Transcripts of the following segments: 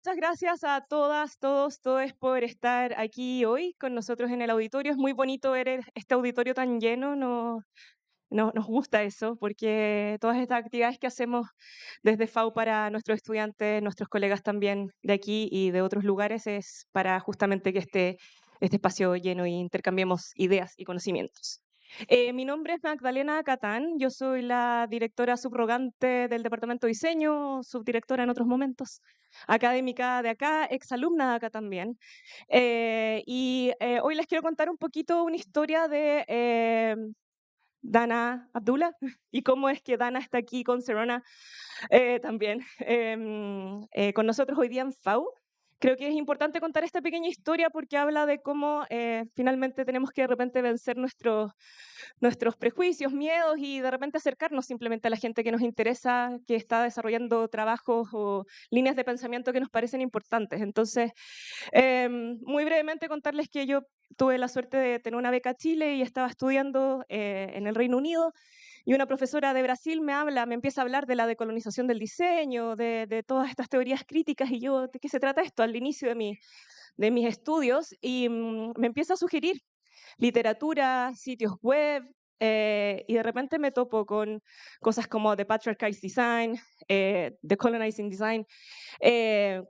muchas gracias a todas, todos por estar aquí hoy con nosotros en el auditorio. Es muy bonito ver este auditorio tan lleno, nos gusta eso, porque todas estas actividades que hacemos desde FAU para nuestros estudiantes, nuestros colegas también de aquí y de otros lugares, es para justamente que esté este espacio lleno y intercambiemos ideas y conocimientos. Mi nombre es Magdalena Cattan, yo soy la directora subrogante del Departamento de Diseño, subdirectora en otros momentos, académica de acá, exalumna de acá también. Hoy les quiero contar un poquito una historia de Danah Abdulla y cómo es que Danah está aquí con Serona también con nosotros hoy día en FAU. Creo que es importante contar esta pequeña historia porque habla de cómo finalmente tenemos que de repente vencer nuestros prejuicios, miedos y de repente acercarnos simplemente a la gente que nos interesa, que está desarrollando trabajos o líneas de pensamiento que nos parecen importantes. Entonces, muy brevemente contarles que yo tuve la suerte de tener una beca a Chile y estaba estudiando en el Reino Unido. Y una profesora de Brasil me empieza a hablar de la decolonización del diseño, de todas estas teorías críticas, y yo, ¿de qué se trata esto? Al inicio de mis estudios, y me empieza a sugerir literatura, sitios web, y de repente me topo con cosas como The Patriarchist Design, Decolonizing Design,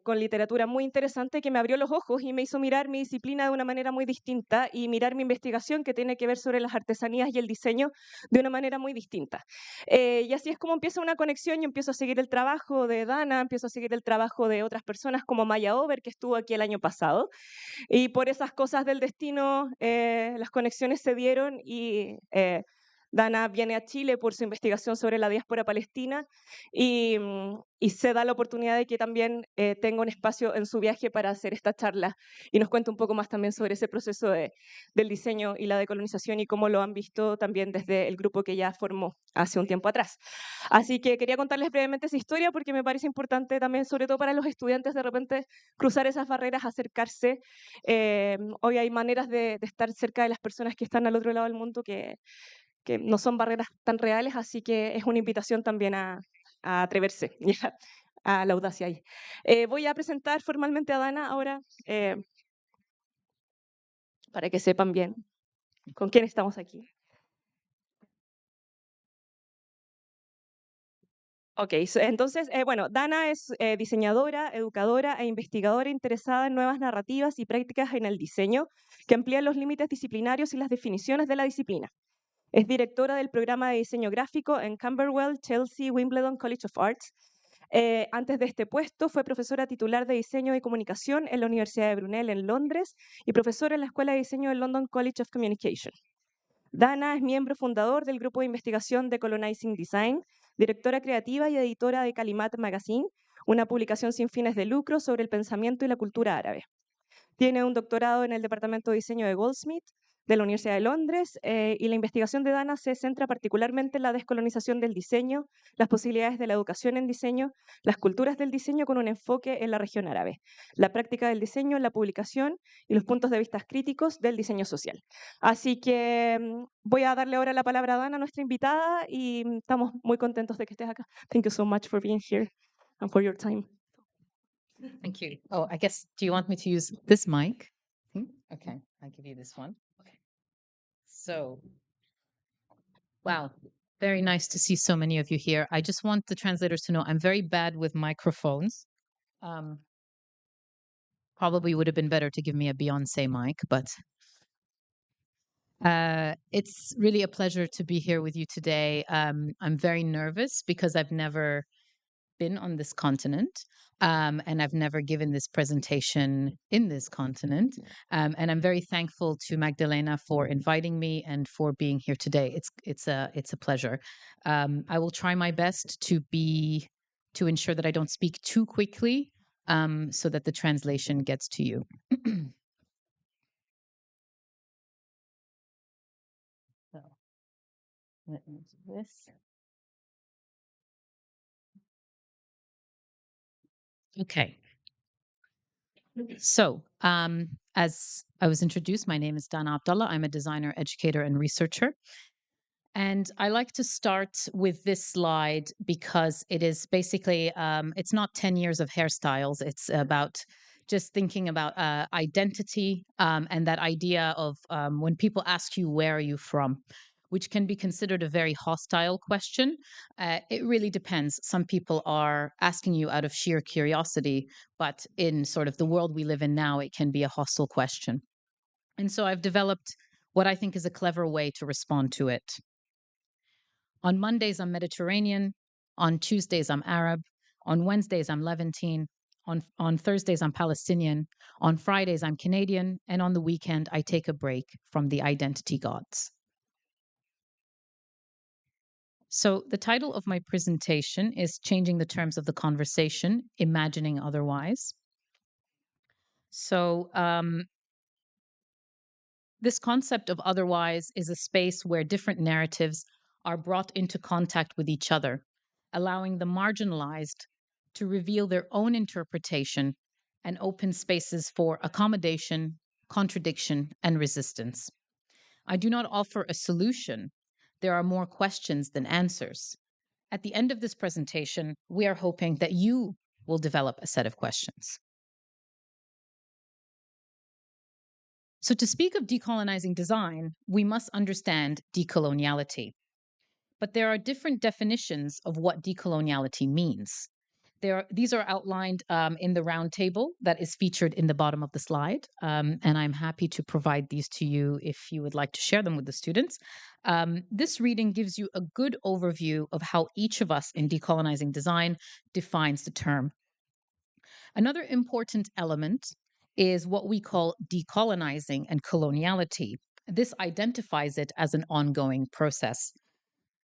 con literatura muy interesante que me abrió los ojos y me hizo mirar mi disciplina de una manera muy distinta y mirar mi investigación que tiene que ver sobre las artesanías y el diseño de una manera muy distinta. Y así es como empieza una conexión. Yo empiezo a seguir el trabajo de Danah, empiezo a seguir el trabajo de otras personas como Maya Ober, que estuvo aquí el año pasado, y por esas cosas del destino las conexiones se dieron y Danah viene a Chile por su investigación sobre la diáspora palestina y se da la oportunidad de que también tenga un espacio en su viaje para hacer esta charla y nos cuenta un poco más también sobre ese proceso del diseño y la decolonización y cómo lo han visto también desde el grupo que ya formó hace un tiempo atrás. Así que quería contarles brevemente esa historia porque me parece importante también, sobre todo para los estudiantes, de repente cruzar esas barreras, acercarse. Hoy hay maneras de estar cerca de las personas que están al otro lado del mundo que no son barreras tan reales, así que es una invitación también a atreverse, ¿ya? A la audacia ahí. Voy a presentar formalmente a Danah ahora, para que sepan bien con quién estamos aquí. Ok, entonces, bueno, Danah es diseñadora, educadora e investigadora interesada en nuevas narrativas y prácticas en el diseño que amplían los límites disciplinarios y las definiciones de la disciplina. Es directora del programa de diseño gráfico en Camberwell, Chelsea, Wimbledon College of Arts. Antes de este puesto fue profesora titular de diseño y comunicación en la Universidad de Brunel en Londres y profesora en la Escuela de Diseño del London College of Communication. Danah es miembro fundador del grupo de investigación Decolonizing Design, directora creativa y editora de Kalimat Magazine, una publicación sin fines de lucro sobre el pensamiento y la cultura árabe. Tiene un doctorado en el Departamento de Diseño de Goldsmith de la Universidad de Londres y la investigación de Danah se centra particularmente en la descolonización del diseño, las posibilidades de la educación en diseño, las culturas del diseño con un enfoque en la región árabe, la práctica del diseño, la publicación y los puntos de vista críticos del diseño social. Así que voy a darle ahora la palabra a Danah, nuestra invitada, y estamos muy contentos de que estés acá. Thank you so much for being here and for your time. Thank you. Oh, I guess, do you want me to use this mic? Okay, I'll give you this one. Okay. So, wow, very nice to see so many of you here. I just want the translators to know I'm very bad with microphones. Probably would have been better to give me a Beyonce mic, but it's really a pleasure to be here with you today. I'm very nervous because I've never been on this continent, and I've never given this presentation in this continent. And I'm very thankful to Magdalena for inviting me and for being here today. It's a pleasure. I will try my best to ensure that I don't speak too quickly, so that the translation gets to you. So, let me do this. Okay. So, as I was introduced, my name is Danah Abdulla. I'm a designer, educator, and researcher. And I like to start with this slide because it is basically, it's not 10 years of hairstyles. It's about just thinking about identity and that idea of when people ask you, where are you from? Which can be considered a very hostile question. It really depends. Some people are asking you out of sheer curiosity, but in sort of the world we live in now, it can be a hostile question. And so I've developed what I think is a clever way to respond to it. On Mondays, I'm Mediterranean. On Tuesdays, I'm Arab. On Wednesdays, I'm Levantine. On Thursdays, I'm Palestinian. On Fridays, I'm Canadian. And on the weekend, I take a break from the identity gods. So the title of my presentation is Changing the Terms of the Conversation, Imagining Otherwise. So this concept of otherwise is a space where different narratives are brought into contact with each other, allowing the marginalized to reveal their own interpretation and open spaces for accommodation, contradiction, and resistance. I do not offer a solution. There are more questions than answers. At the end of this presentation, we are hoping that you will develop a set of questions. So, to speak of decolonizing design, we must understand decoloniality. But there are different definitions of what decoloniality means. These are outlined in the round table that is featured in the bottom of the slide. And I'm happy to provide these to you if you would like to share them with the students. This reading gives you a good overview of how each of us in decolonizing design defines the term. Another important element is what we call decolonizing and coloniality. This identifies it as an ongoing process.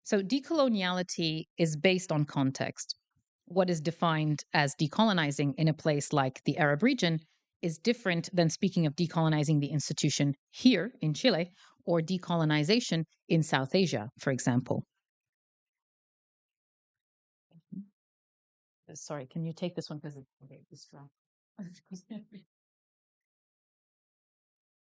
So, decoloniality is based on context. What is defined as decolonizing in a place like the Arab region is different than speaking of decolonizing the institution here in Chile or decolonization in South Asia, for example. Sorry, can you take this one because it's okay, distracting.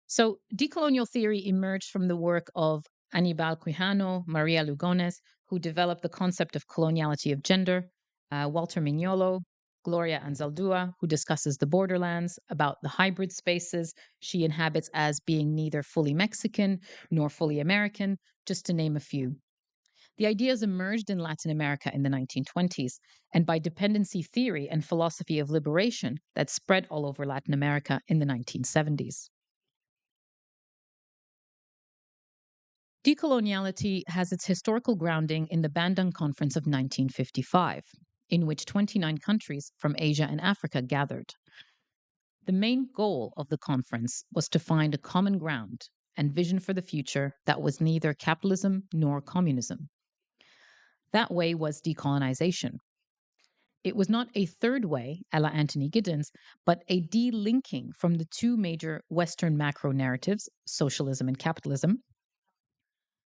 So, decolonial theory emerged from the work of Aníbal Quijano, Maria Lugones, who developed the concept of coloniality of gender, Walter Mignolo, Gloria Anzaldúa, who discusses the borderlands, about the hybrid spaces she inhabits as being neither fully Mexican nor fully American, just to name a few. The ideas emerged in Latin America in the 1920s, and by dependency theory and philosophy of liberation that spread all over Latin America in the 1970s. Decoloniality has its historical grounding in the Bandung Conference of 1955, in which 29 countries from Asia and Africa gathered. The main goal of the conference was to find a common ground and vision for the future that was neither capitalism nor communism. That way was decolonization. It was not a third way, a la Anthony Giddens, but a delinking from the two major Western macro narratives, socialism and capitalism.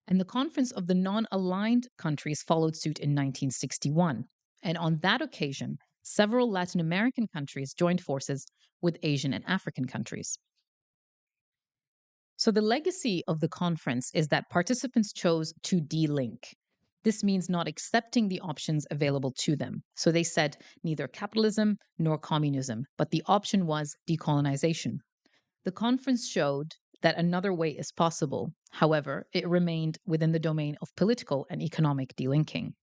And the Conference of the Non-Aligned Countries followed suit in 1961. And on that occasion, several Latin American countries joined forces with Asian and African countries. So the legacy of the conference is that participants chose to delink. This means not accepting the options available to them. So they said neither capitalism nor communism, but the option was decolonization. The conference showed that another way is possible. However, it remained within the domain of political and economic delinking.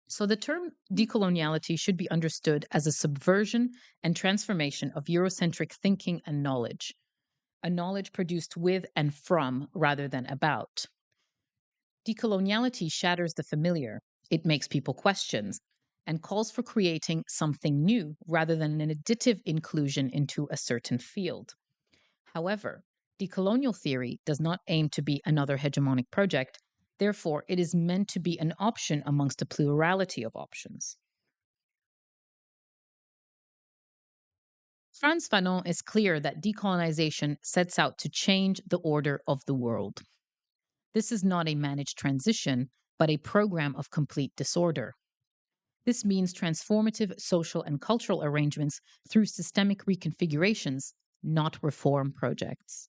So the term decoloniality should be understood as a subversion and transformation of Eurocentric thinking and knowledge, a knowledge produced with and from rather than about. Decoloniality shatters the familiar. It makes people question and calls for creating something new rather than an additive inclusion into a certain field. However, decolonial theory does not aim to be another hegemonic project. Therefore, it is meant to be an option amongst a plurality of options. Frantz Fanon is clear that decolonization sets out to change the order of the world. This is not a managed transition, but a program of complete disorder. This means transformative social and cultural arrangements through systemic reconfigurations, not reform projects.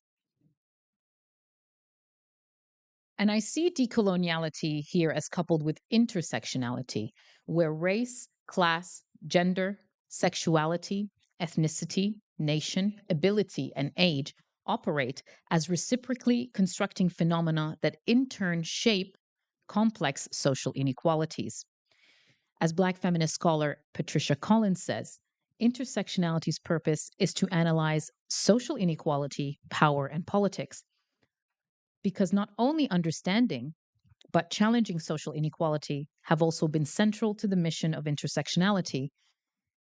And I see decoloniality here as coupled with intersectionality, where race, class, gender, sexuality, ethnicity, nation, ability, and age operate as reciprocally constructing phenomena that in turn shape complex social inequalities. As Black feminist scholar Patricia Collins says, intersectionality's purpose is to analyze social inequality, power, and politics, because not only understanding but challenging social inequality have also been central to the mission of intersectionality.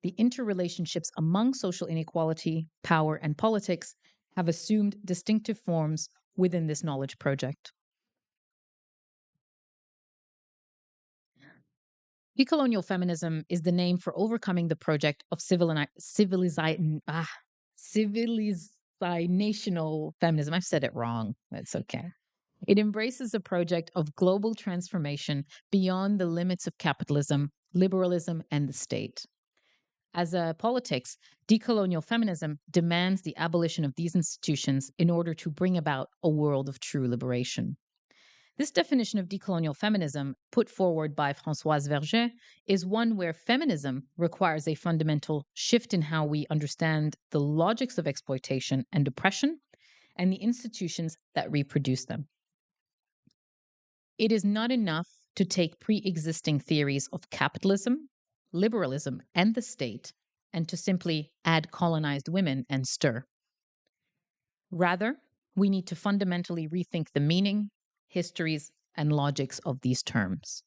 The interrelationships among social inequality, power, and politics have assumed distinctive forms within this knowledge project. Decolonial feminism is the name for overcoming the project of civilizational feminism. I've said it wrong. That's okay. It embraces a project of global transformation beyond the limits of capitalism, liberalism, and the state. As a politics, decolonial feminism demands the abolition of these institutions in order to bring about a world of true liberation. This definition of decolonial feminism, put forward by Françoise Verger, is one where feminism requires a fundamental shift in how we understand the logics of exploitation and oppression and the institutions that reproduce them. It is not enough to take pre-existing theories of capitalism, liberalism, and the state and to simply add colonized women and stir. Rather, we need to fundamentally rethink the meaning, histories, and logics of these terms.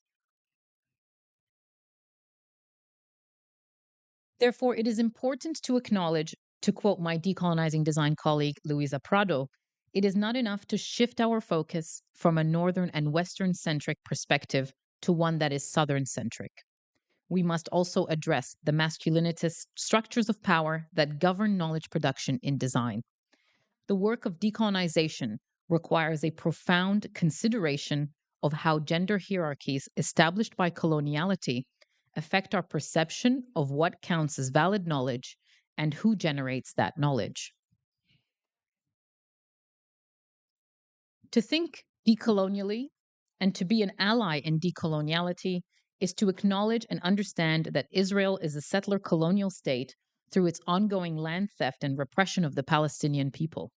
Therefore, it is important to acknowledge, to quote my decolonizing design colleague Luisa Prado, it is not enough to shift our focus from a Northern and Western-centric perspective to one that is Southern-centric. We must also address the masculinitist structures of power that govern knowledge production in design. The work of decolonization requires a profound consideration of how gender hierarchies established by coloniality affect our perception of what counts as valid knowledge and who generates that knowledge. To think decolonially and to be an ally in decoloniality is to acknowledge and understand that Israel is a settler colonial state through its ongoing land theft and repression of the Palestinian people.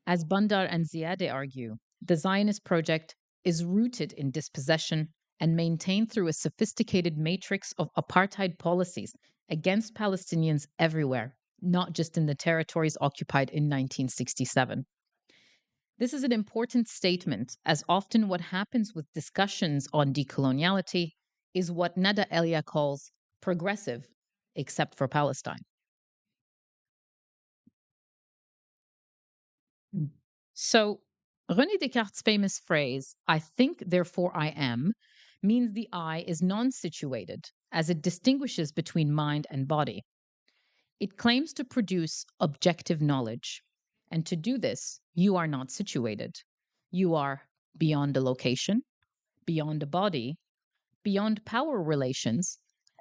As Bandar and Ziadeh argue, the Zionist project is rooted in dispossession and maintained through a sophisticated matrix of apartheid policies against Palestinians everywhere, not just in the territories occupied in 1967. This is an important statement, as often what happens with discussions on decoloniality is what Nada Elia calls progressive, except for Palestine. So, René Descartes' famous phrase, "I think, therefore I am," means the I is non-situated, as it distinguishes between mind and body. It claims to produce objective knowledge. And to do this, you are not situated. You are beyond a location, beyond a body, beyond power relations,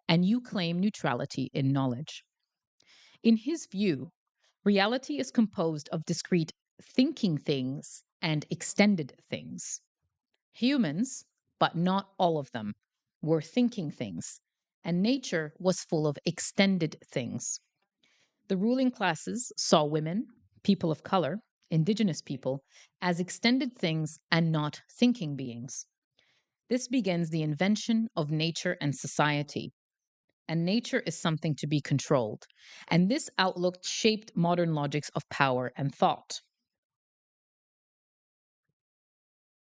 and you claim neutrality in knowledge. In his view, reality is composed of discrete thinking things and extended things. Humans, but not all of them, were thinking things, and nature was full of extended things. The ruling classes saw women, people of color, indigenous people, as extended things and not thinking beings. This begins the invention of nature and society. And nature is something to be controlled. And this outlook shaped modern logics of power and thought.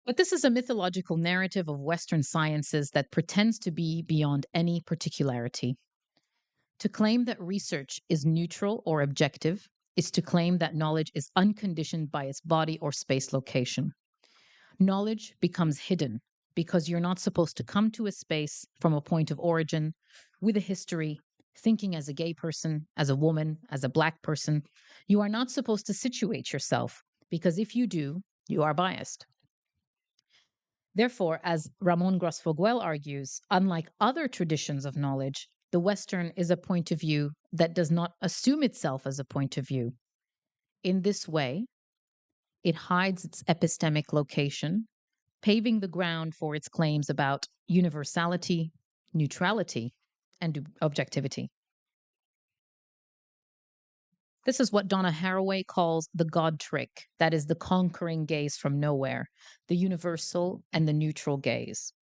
But this is a mythological narrative of Western sciences that pretends to be beyond any particularity. To claim that research is neutral or objective is to claim that knowledge is unconditioned by its body or space location. Knowledge becomes hidden because you're not supposed to come to a space from a point of origin with a history, thinking as a gay person, as a woman, as a Black person. You are not supposed to situate yourself because if you do, you are biased. Therefore, as Ramon Grosfoguel argues, unlike other traditions of knowledge, the Western is a point of view that does not assume itself as a point of view. In this way, it hides its epistemic location, paving the ground for its claims about universality, neutrality, and objectivity. This is what Donna Haraway calls the God trick, that is, the conquering gaze from nowhere, the universal and the neutral gaze.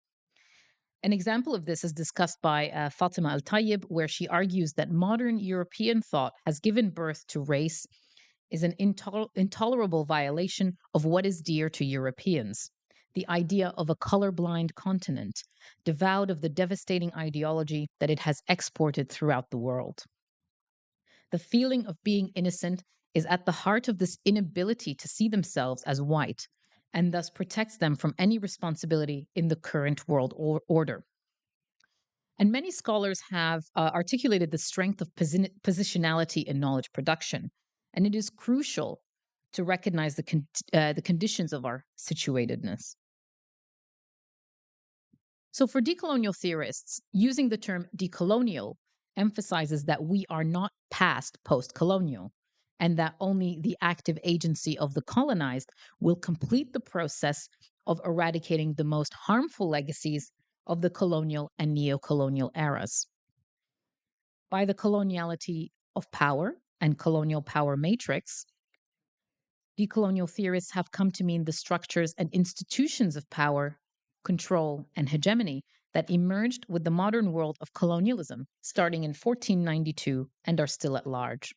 An example of this is discussed by Fatima Al-Tayyib, where she argues that modern European thought has given birth to race is an intolerable violation of what is dear to Europeans, the idea of a colorblind continent, devoured of the devastating ideology that it has exported throughout the world. The feeling of being innocent is at the heart of this inability to see themselves as white, and thus protects them from any responsibility in the current world order. And many scholars have articulated the strength of positionality in knowledge production, and it is crucial to recognize the conditions of our situatedness. So for decolonial theorists, using the term decolonial emphasizes that we are not past post-colonial, and that only the active agency of the colonized will complete the process of eradicating the most harmful legacies of the colonial and neo-colonial eras. By the coloniality of power and colonial power matrix, decolonial theorists have come to mean the structures and institutions of power, control, and hegemony that emerged with the modern world of colonialism starting in 1492 and are still at large.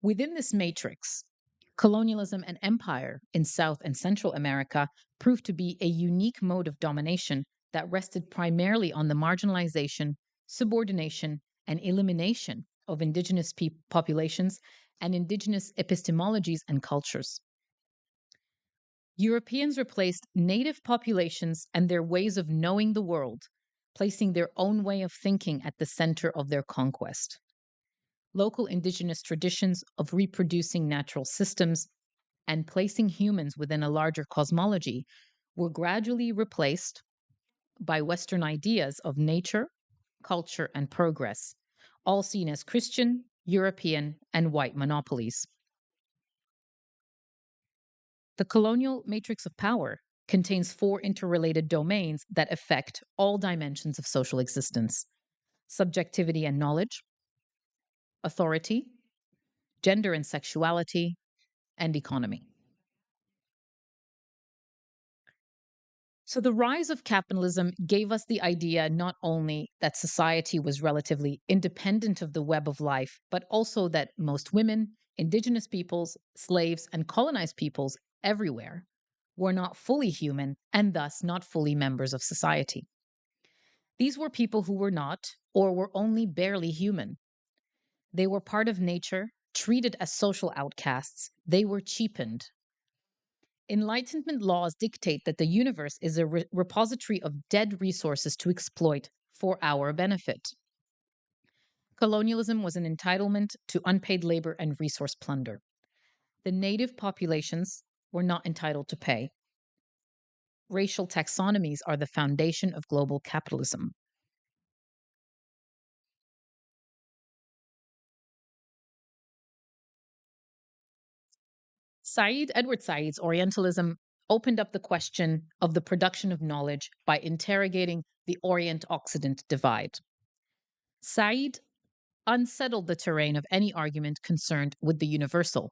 Within this matrix, colonialism and empire in South and Central America proved to be a unique mode of domination that rested primarily on the marginalization, subordination, and elimination of indigenous populations and indigenous epistemologies and cultures. Europeans replaced native populations and their ways of knowing the world, placing their own way of thinking at the center of their conquest. Local indigenous traditions of reproducing natural systems and placing humans within a larger cosmology were gradually replaced by Western ideas of nature, culture, and progress, all seen as Christian, European, and white monopolies. The colonial matrix of power contains 4 interrelated domains that affect all dimensions of social existence: subjectivity and knowledge, authority, gender and sexuality, and economy. So the rise of capitalism gave us the idea not only that society was relatively independent of the web of life, but also that most women, indigenous peoples, slaves, and colonized peoples everywhere were not fully human and thus not fully members of society. These were people who were not, or were only barely human. They were part of nature, treated as social outcasts. They were cheapened. Enlightenment laws dictate that the universe is a repository of dead resources to exploit for our benefit. Colonialism was an entitlement to unpaid labor and resource plunder. The native populations were not entitled to pay. Racial taxonomies are the foundation of global capitalism. Edward Said's Orientalism opened up the question of the production of knowledge by interrogating the Orient-Occident divide. Said unsettled the terrain of any argument concerned with the universal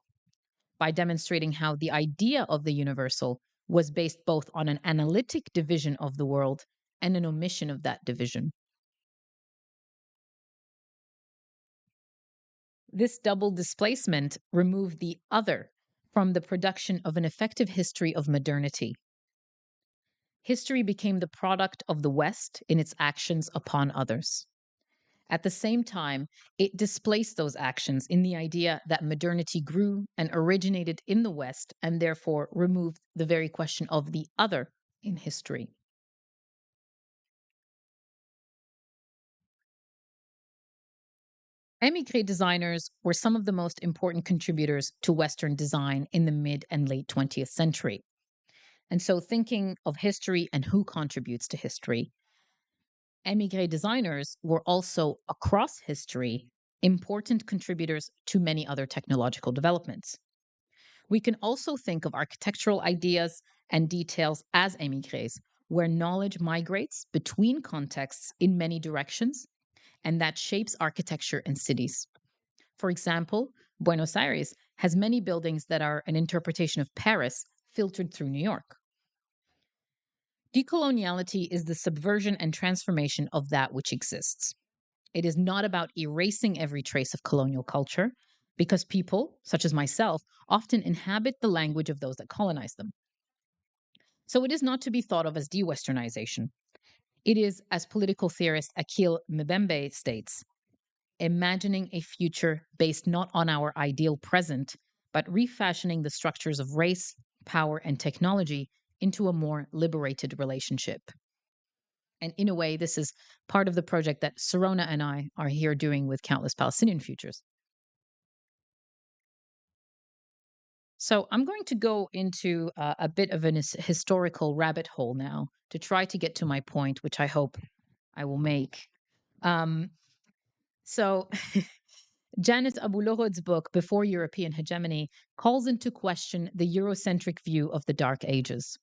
by demonstrating how the idea of the universal was based both on an analytic division of the world and an omission of that division. This double displacement removed the other from the production of an effective history of modernity. History became the product of the West in its actions upon others. At the same time, it displaced those actions in the idea that modernity grew and originated in the West and therefore removed the very question of the other in history. Émigré designers were some of the most important contributors to Western design in the mid and late 20th century. And so thinking of history and who contributes to history, émigré designers were also, across history, important contributors to many other technological developments. We can also think of architectural ideas and details as émigrés, where knowledge migrates between contexts in many directions, and that shapes architecture in cities. For example, Buenos Aires has many buildings that are an interpretation of Paris filtered through New York. Decoloniality is the subversion and transformation of that which exists. It is not about erasing every trace of colonial culture, because people, such as myself, often inhabit the language of those that colonize them. So it is not to be thought of as de-Westernization. It is, as political theorist Akil Mbembe states, imagining a future based not on our ideal present, but refashioning the structures of race, power, and technology into a more liberated relationship. And in a way, this is part of the project that Sirona and I are here doing with Countless Palestinian Futures. So I'm going to go into a bit of an historical rabbit hole now to try to get to my point, which I hope I will make. So Janice Abulohod's book, Before European Hegemony, calls into question the Eurocentric view of the Dark Ages.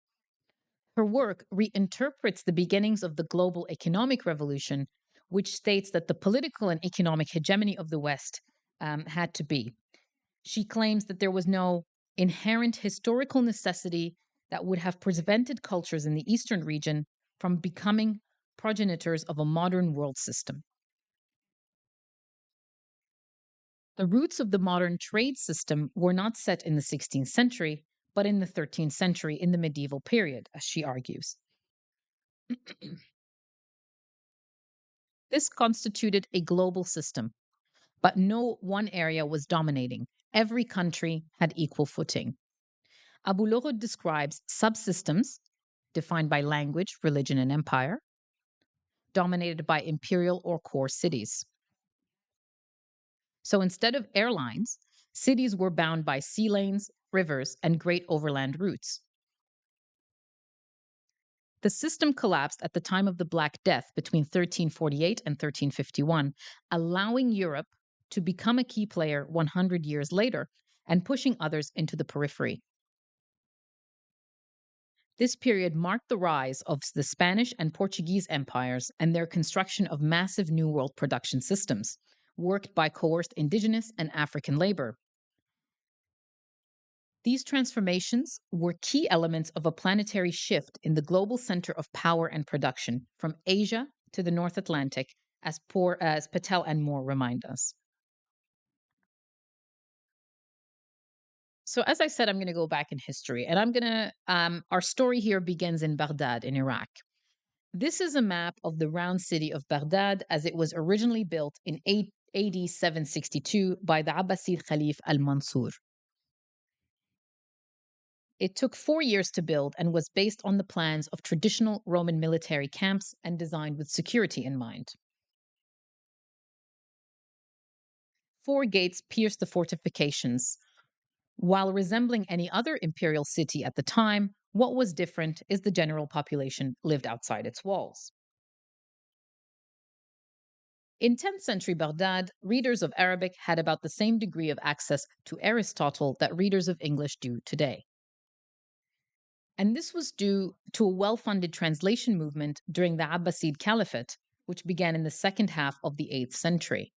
Her work reinterprets the beginnings of the global economic revolution, which states that the political and economic hegemony of the West had to be. She claims that there was no inherent historical necessity that would have prevented cultures in the Eastern region from becoming progenitors of a modern world system. The roots of the modern trade system were not set in the 16th century, but in the 13th century, in the medieval period, as she argues. This constituted a global system, but no one area was dominating. Every country had equal footing. Abulohud describes subsystems defined by language, religion, and empire, dominated by imperial or core cities. So instead of airlines, cities were bound by sea lanes, rivers, and great overland routes. The system collapsed at the time of the Black Death between 1348 and 1351, allowing Europe to become a key player 100 years later and pushing others into the periphery. This period marked the rise of the Spanish and Portuguese empires and their construction of massive New World production systems, worked by coerced indigenous and African labor. These transformations were key elements of a planetary shift in the global center of power and production, from Asia to the North Atlantic, as Patel and Moore remind us. So, as I said, I'm going to go back in history, and I'm going to, our story here begins in Baghdad, in Iraq. This is a map of the round city of Baghdad as it was originally built in AD 762 by the Abbasid Khalif al-Mansur. It took 4 years to build and was based on the plans of traditional Roman military camps and designed with security in mind. 4 gates pierced the fortifications. While resembling any other imperial city at the time, what was different is the general population lived outside its walls. In 10th century Baghdad, readers of Arabic had about the same degree of access to Aristotle that readers of English do today. And this was due to a well-funded translation movement during the Abbasid Caliphate, which began in the second half of the 8th century.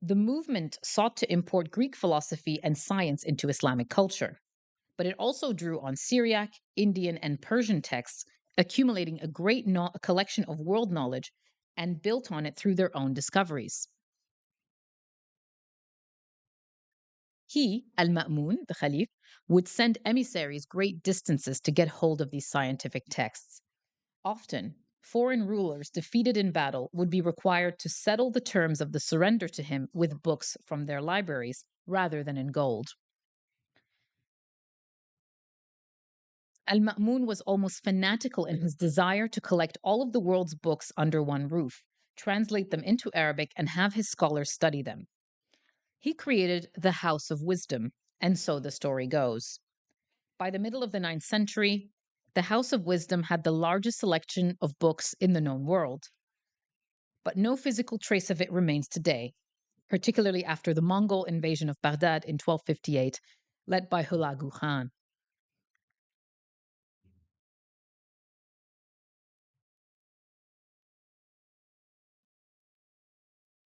The movement sought to import Greek philosophy and science into Islamic culture, but it also drew on Syriac, Indian, and Persian texts, accumulating a great collection of world knowledge and built on it through their own discoveries. He, Al-Ma'mun, the Khalif, would send emissaries great distances to get hold of these scientific texts. Often, foreign rulers defeated in battle would be required to settle the terms of the surrender to him with books from their libraries rather than in gold. Al-Ma'mun was almost fanatical in his desire to collect all of the world's books under one roof, translate them into Arabic, and have his scholars study them. He created the House of Wisdom, and so the story goes. By the middle of the 9th century, the House of Wisdom had the largest selection of books in the known world. But no physical trace of it remains today, particularly after the Mongol invasion of Baghdad in 1258, led by Hulagu Khan.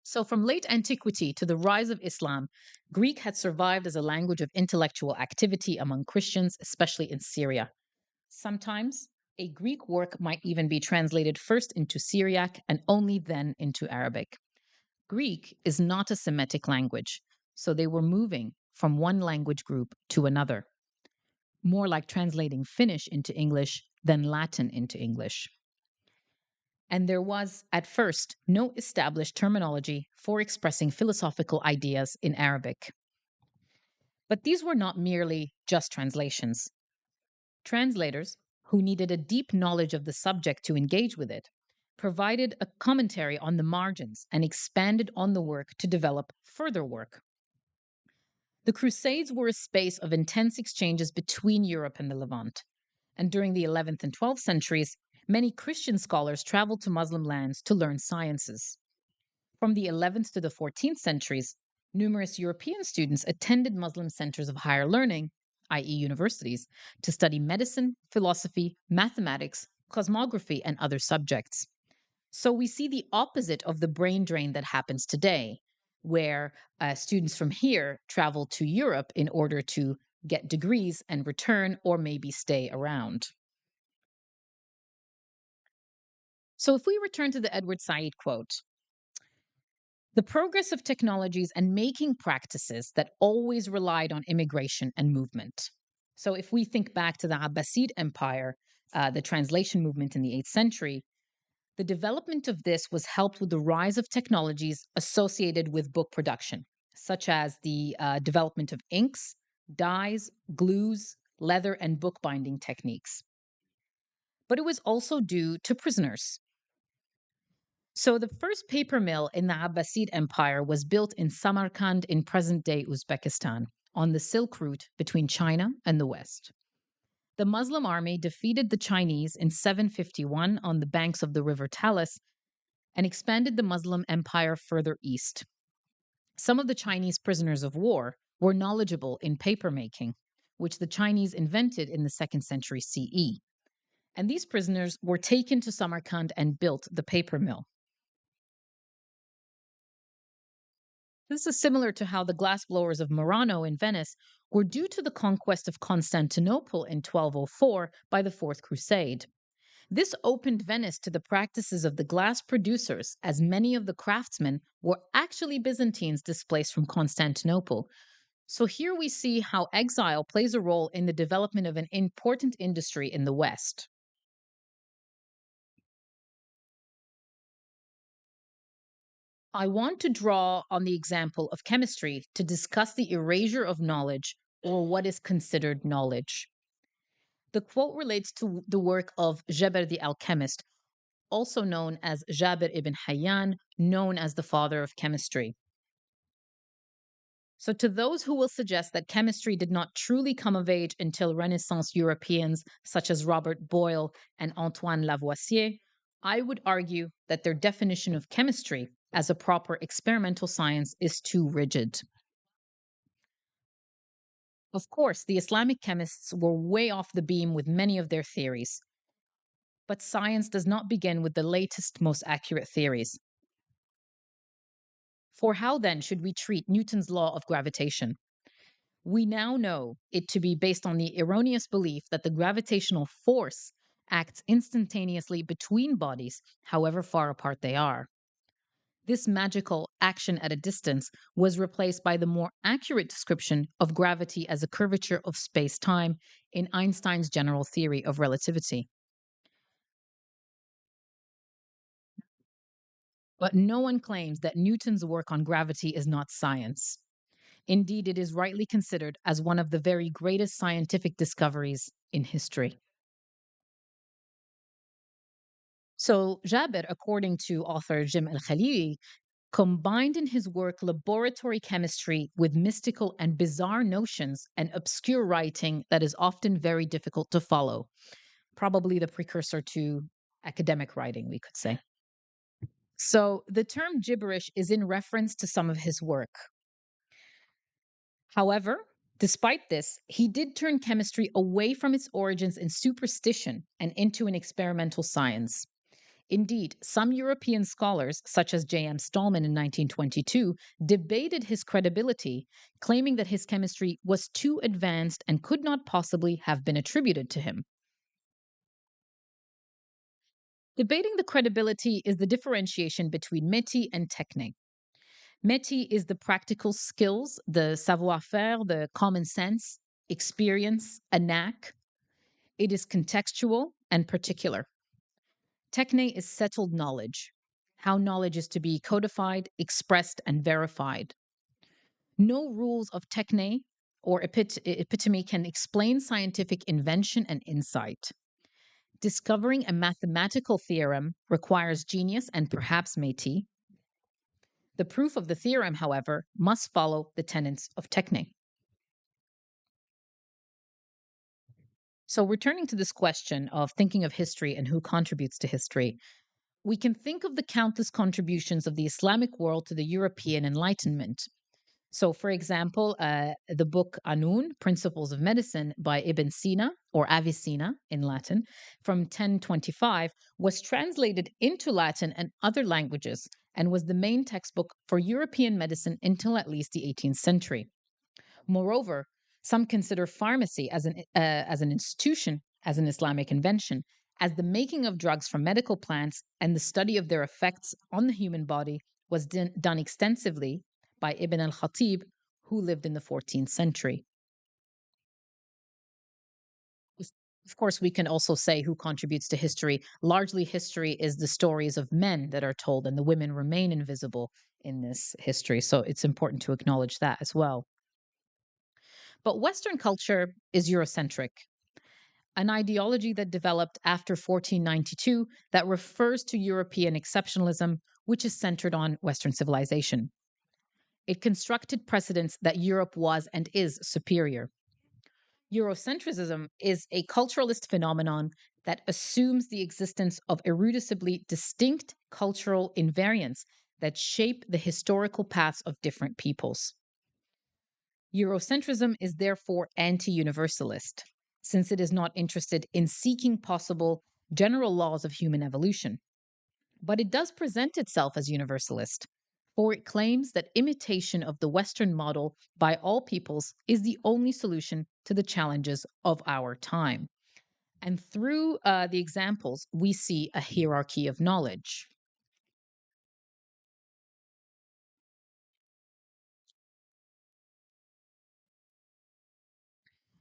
So, from late antiquity to the rise of Islam, Greek had survived as a language of intellectual activity among Christians, especially in Syria. Sometimes a Greek work might even be translated first into Syriac and only then into Arabic. Greek is not a Semitic language, so they were moving from one language group to another, more like translating Finnish into English than Latin into English. And there was, at first, no established terminology for expressing philosophical ideas in Arabic. But these were not merely just translations. Translators, who needed a deep knowledge of the subject to engage with it, provided a commentary on the margins and expanded on the work to develop further work. The Crusades were a space of intense exchanges between Europe and the Levant. And during the 11th and 12th centuries, many Christian scholars traveled to Muslim lands to learn sciences. From the 11th to the 14th centuries, numerous European students attended Muslim centers of higher learning, i.e., universities, to study medicine, philosophy, mathematics, cosmography, and other subjects. So we see the opposite of the brain drain that happens today, where students from here travel to Europe in order to get degrees and return or maybe stay around. So if we return to the Edward Said quote, the progress of technologies and making practices that always relied on immigration and movement. So if we think back to the Abbasid Empire, the translation movement in the 8th century, the development of this was helped with the rise of technologies associated with book production, such as the development of inks, dyes, glues, leather, and bookbinding techniques. But it was also due to prisoners. So the first paper mill in the Abbasid Empire was built in Samarkand in present-day Uzbekistan, on the Silk Route between China and the West. The Muslim army defeated the Chinese in 751 on the banks of the river Talus and expanded the Muslim empire further east. Some of the Chinese prisoners of war were knowledgeable in papermaking, which the Chinese invented in the 2nd century CE. And these prisoners were taken to Samarkand and built the paper mill. This is similar to how the glassblowers of Murano in Venice were due to the conquest of Constantinople in 1204 by the Fourth Crusade. This opened Venice to the practices of the glass producers, as many of the craftsmen were actually Byzantines displaced from Constantinople. So here we see how exile plays a role in the development of an important industry in the West. I want to draw on the example of chemistry to discuss the erasure of knowledge, or what is considered knowledge. The quote relates to the work of Geber the alchemist, also known as Jabir ibn Hayyan, known as the father of chemistry. So, to those who will suggest that chemistry did not truly come of age until Renaissance Europeans such as Robert Boyle and Antoine Lavoisier, I would argue that their definition of chemistry as a proper experimental science is too rigid. Of course, the Islamic chemists were way off the beam with many of their theories. But science does not begin with the latest, most accurate theories. For how then should we treat Newton's law of gravitation? We now know it to be based on the erroneous belief that the gravitational force acts instantaneously between bodies, however far apart they are. This magical action at a distance was replaced by the more accurate description of gravity as a curvature of space-time in Einstein's general theory of relativity. But no one claims that Newton's work on gravity is not science. Indeed, it is rightly considered as one of the very greatest scientific discoveries in history. So, Jabir, according to author Jim al-Khalili, combined in his work laboratory chemistry with mystical and bizarre notions and obscure writing that is often very difficult to follow. Probably the precursor to academic writing, we could say. So the term gibberish is in reference to some of his work. However, despite this, he did turn chemistry away from its origins in superstition and into an experimental science. Indeed, some European scholars, such as J.M. Stallman in 1922, debated his credibility, claiming that his chemistry was too advanced and could not possibly have been attributed to him. Debating the credibility is the differentiation between métier and techné. Métier is the practical skills, the savoir-faire, the common sense, experience, a knack. It is contextual and particular. Techné is settled knowledge, how knowledge is to be codified, expressed, and verified. No rules of techné or epitome can explain scientific invention and insight. Discovering a mathematical theorem requires genius and perhaps métier. The proof of the theorem, however, must follow the tenets of techné. So, returning to this question of thinking of history and who contributes to history, we can think of the countless contributions of the Islamic world to the European Enlightenment. So, for example, the book Anun, Principles of Medicine by Ibn Sina, or Avicenna in Latin, from 1025, was translated into Latin and other languages and was the main textbook for European medicine until at least the 18th century. Moreover, some consider pharmacy as an institution, as an Islamic invention, as the making of drugs from medical plants and the study of their effects on the human body was done extensively by Ibn al-Khatib, who lived in the 14th century. Of course, we can also say who contributes to history. Largely, history is the stories of men that are told, and the women remain invisible in this history. So it's important to acknowledge that as well. But Western culture is Eurocentric, an ideology that developed after 1492 that refers to European exceptionalism, which is centered on Western civilization. It constructed precedents that Europe was and is superior. Eurocentrism is a culturalist phenomenon that assumes the existence of irreducibly distinct cultural invariants that shape the historical paths of different peoples. Eurocentrism is therefore anti-universalist, since it is not interested in seeking possible general laws of human evolution. But it does present itself as universalist, for it claims that imitation of the Western model by all peoples is the only solution to the challenges of our time. And through the examples, we see a hierarchy of knowledge.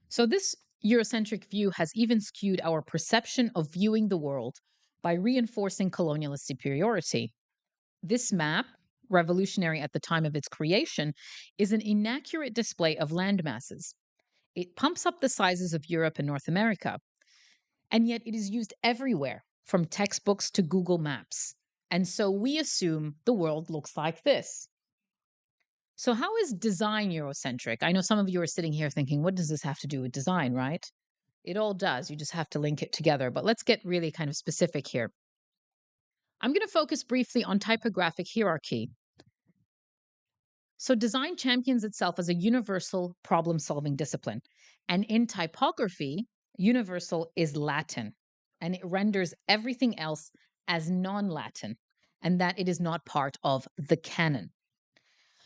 So this Eurocentric view has even skewed our perception of viewing the world by reinforcing colonialist superiority. This map, revolutionary at the time of its creation, is an inaccurate display of land masses. It pumps up the sizes of Europe and North America, and yet it is used everywhere, from textbooks to Google Maps. And so we assume the world looks like this. So, how is design Eurocentric? I know some of you are sitting here thinking, what does this have to do with design, right? It all does. You just have to link it together. But let's get really kind of specific here. I'm going to focus briefly on typographic hierarchy. So, design champions itself as a universal problem solving discipline. And in typography, universal is Latin, and it renders everything else as non Latin, and that it is not part of the canon.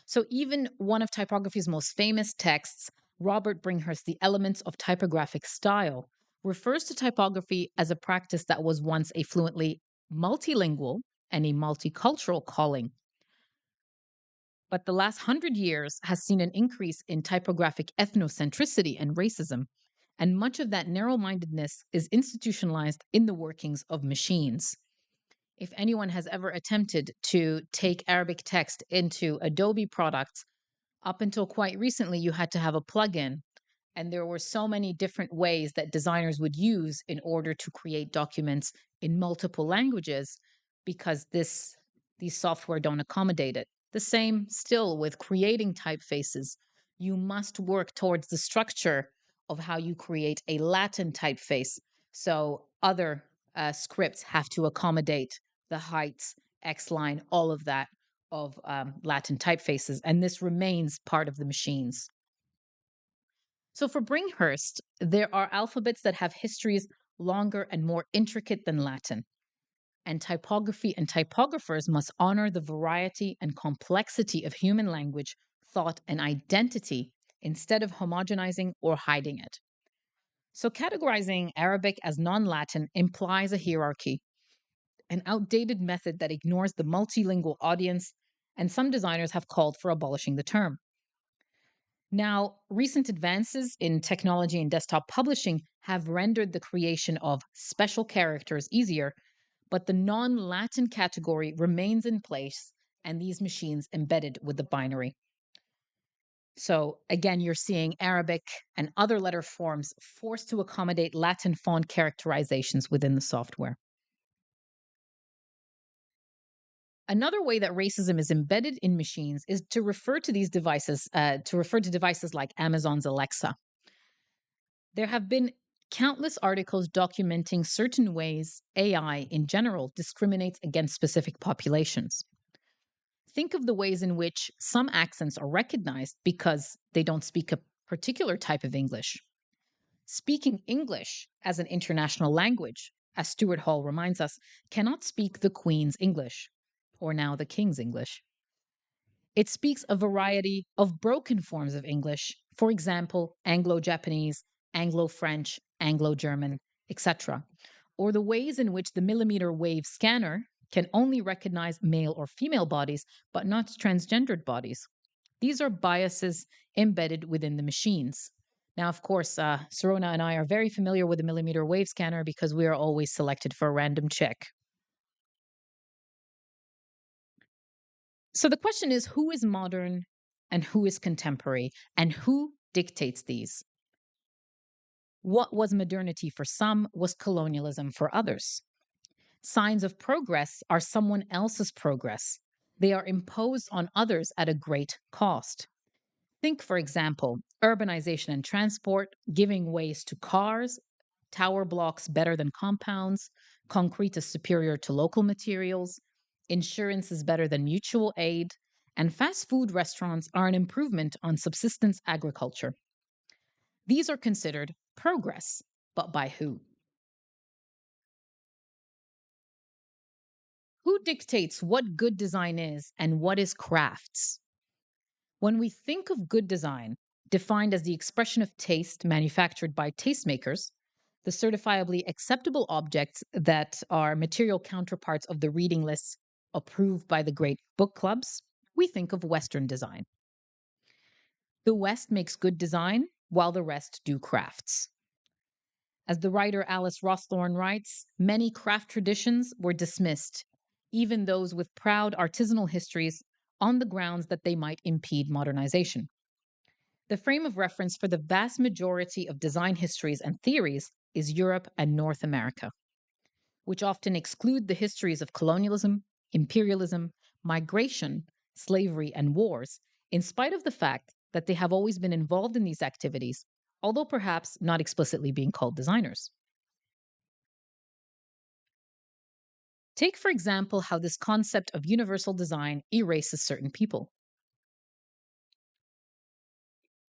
So, even one of typography's most famous texts, Robert Bringhurst's The Elements of Typographic Style, refers to typography as a practice that was once a fluently multilingual and a multicultural calling. But the last 100 years has seen an increase in typographic ethnocentricity and racism, and much of that narrow-mindedness is institutionalized in the workings of machines. If anyone has ever attempted to take Arabic text into Adobe products, up until quite recently, you had to have a plugin, and there were so many different ways that designers would use in order to create documents in multiple languages, because this these software don't accommodate it. The same still with creating typefaces. You must work towards the structure of how you create a Latin typeface. So other scripts have to accommodate the heights, X line, all of that of Latin typefaces. And this remains part of the machines. So for Bringhurst, there are alphabets that have histories longer and more intricate than Latin. And typography and typographers must honor the variety and complexity of human language, thought, and identity instead of homogenizing or hiding it. So categorizing Arabic as non-Latin implies a hierarchy, an outdated method that ignores the multilingual audience, and some designers have called for abolishing the term. Now, recent advances in technology and desktop publishing have rendered the creation of special characters easier, but the non-Latin category remains in place and these machines embedded with the binary. So again, you're seeing Arabic and other letter forms forced to accommodate Latin font characterizations within the software. Another way that racism is embedded in machines is to refer to these devices, like Amazon's Alexa. There have been countless articles documenting certain ways AI in general discriminates against specific populations. Think of the ways in which some accents are recognized because they don't speak a particular type of English. Speaking English as an international language, as Stuart Hall reminds us, cannot speak the Queen's English, or now the King's English. It speaks a variety of broken forms of English, for example, Anglo-Japanese, Anglo-French, Anglo-German, etc., or the ways in which the millimeter wave scanner can only recognize male or female bodies, but not transgendered bodies. These are biases embedded within the machines. Now, of course, Sarona and I are very familiar with the millimeter wave scanner because we are always selected for a random check. So the question is, who is modern and who is contemporary, and who dictates these? What was modernity for some was colonialism for others. Signs of progress are someone else's progress. They are imposed on others at a great cost. Think, for example, urbanization and transport, giving ways to cars, tower blocks better than compounds, concrete is superior to local materials, insurance is better than mutual aid, and fast food restaurants are an improvement on subsistence agriculture. These are considered progress, but by who? Who dictates what good design is and what is crafts? When we think of good design, defined as the expression of taste manufactured by tastemakers, the certifiably acceptable objects that are material counterparts of the reading lists approved by the great book clubs, we think of Western design. The West makes good design while the rest do crafts. As the writer Alice Rawsthorne writes, many craft traditions were dismissed, even those with proud artisanal histories, on the grounds that they might impede modernization. The frame of reference for the vast majority of design histories and theories is Europe and North America, which often exclude the histories of colonialism, imperialism, migration, slavery, and wars, in spite of the fact that they have always been involved in these activities, although perhaps not explicitly being called designers. Take, for example, how this concept of universal design erases certain people.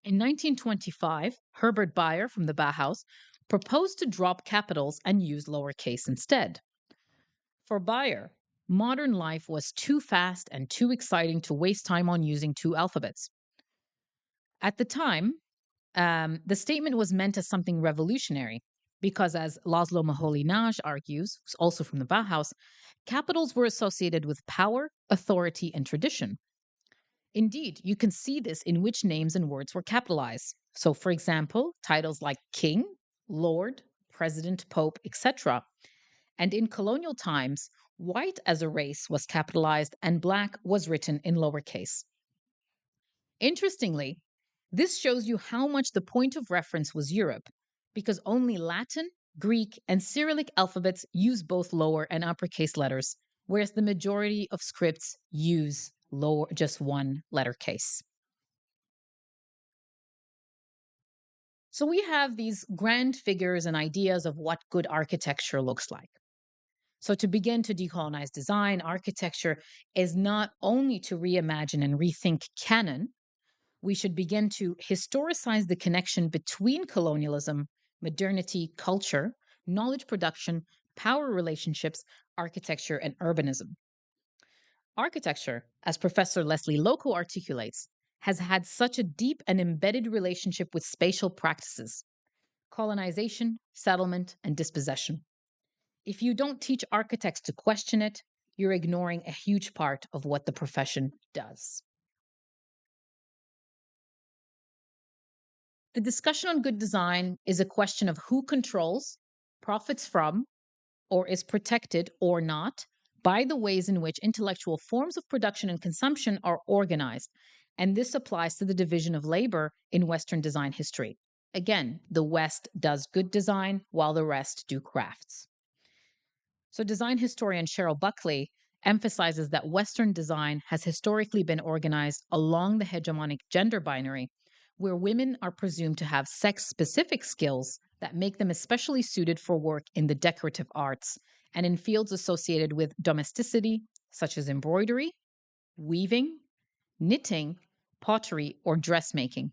In 1925, Herbert Bayer from the Bauhaus proposed to drop capitals and use lowercase instead. For Bayer, modern life was too fast and too exciting to waste time on using two alphabets. At the time, the statement was meant as something revolutionary because, as Laszlo Moholy-Nagy argues, who's also from the Bauhaus, capitals were associated with power, authority, and tradition. Indeed, you can see this in which names and words were capitalized. So, for example, titles like king, lord, president, pope, etc. And in colonial times, white as a race was capitalized and black was written in lowercase. Interestingly, this shows you how much the point of reference was Europe, because only Latin, Greek, and Cyrillic alphabets use both lower and uppercase letters, whereas the majority of scripts use just one letter case. So we have these grand figures and ideas of what good architecture looks like. So to begin to decolonize design, architecture is not only to reimagine and rethink canon, we should begin to historicize the connection between colonialism, modernity, culture, knowledge production, power relationships, architecture, and urbanism. Architecture, as Professor Leslie Loco articulates, has had such a deep and embedded relationship with spatial practices, colonization, settlement, and dispossession. If you don't teach architects to question it, you're ignoring a huge part of what the profession does. The discussion on good design is a question of who controls, profits from, or is protected or not by the ways in which intellectual forms of production and consumption are organized. And this applies to the division of labor in Western design history. Again, the West does good design while the rest do crafts. So design historian Cheryl Buckley emphasizes that Western design has historically been organized along the hegemonic gender binary, where women are presumed to have sex-specific skills that make them especially suited for work in the decorative arts and in fields associated with domesticity, such as embroidery, weaving, knitting, pottery, or dressmaking.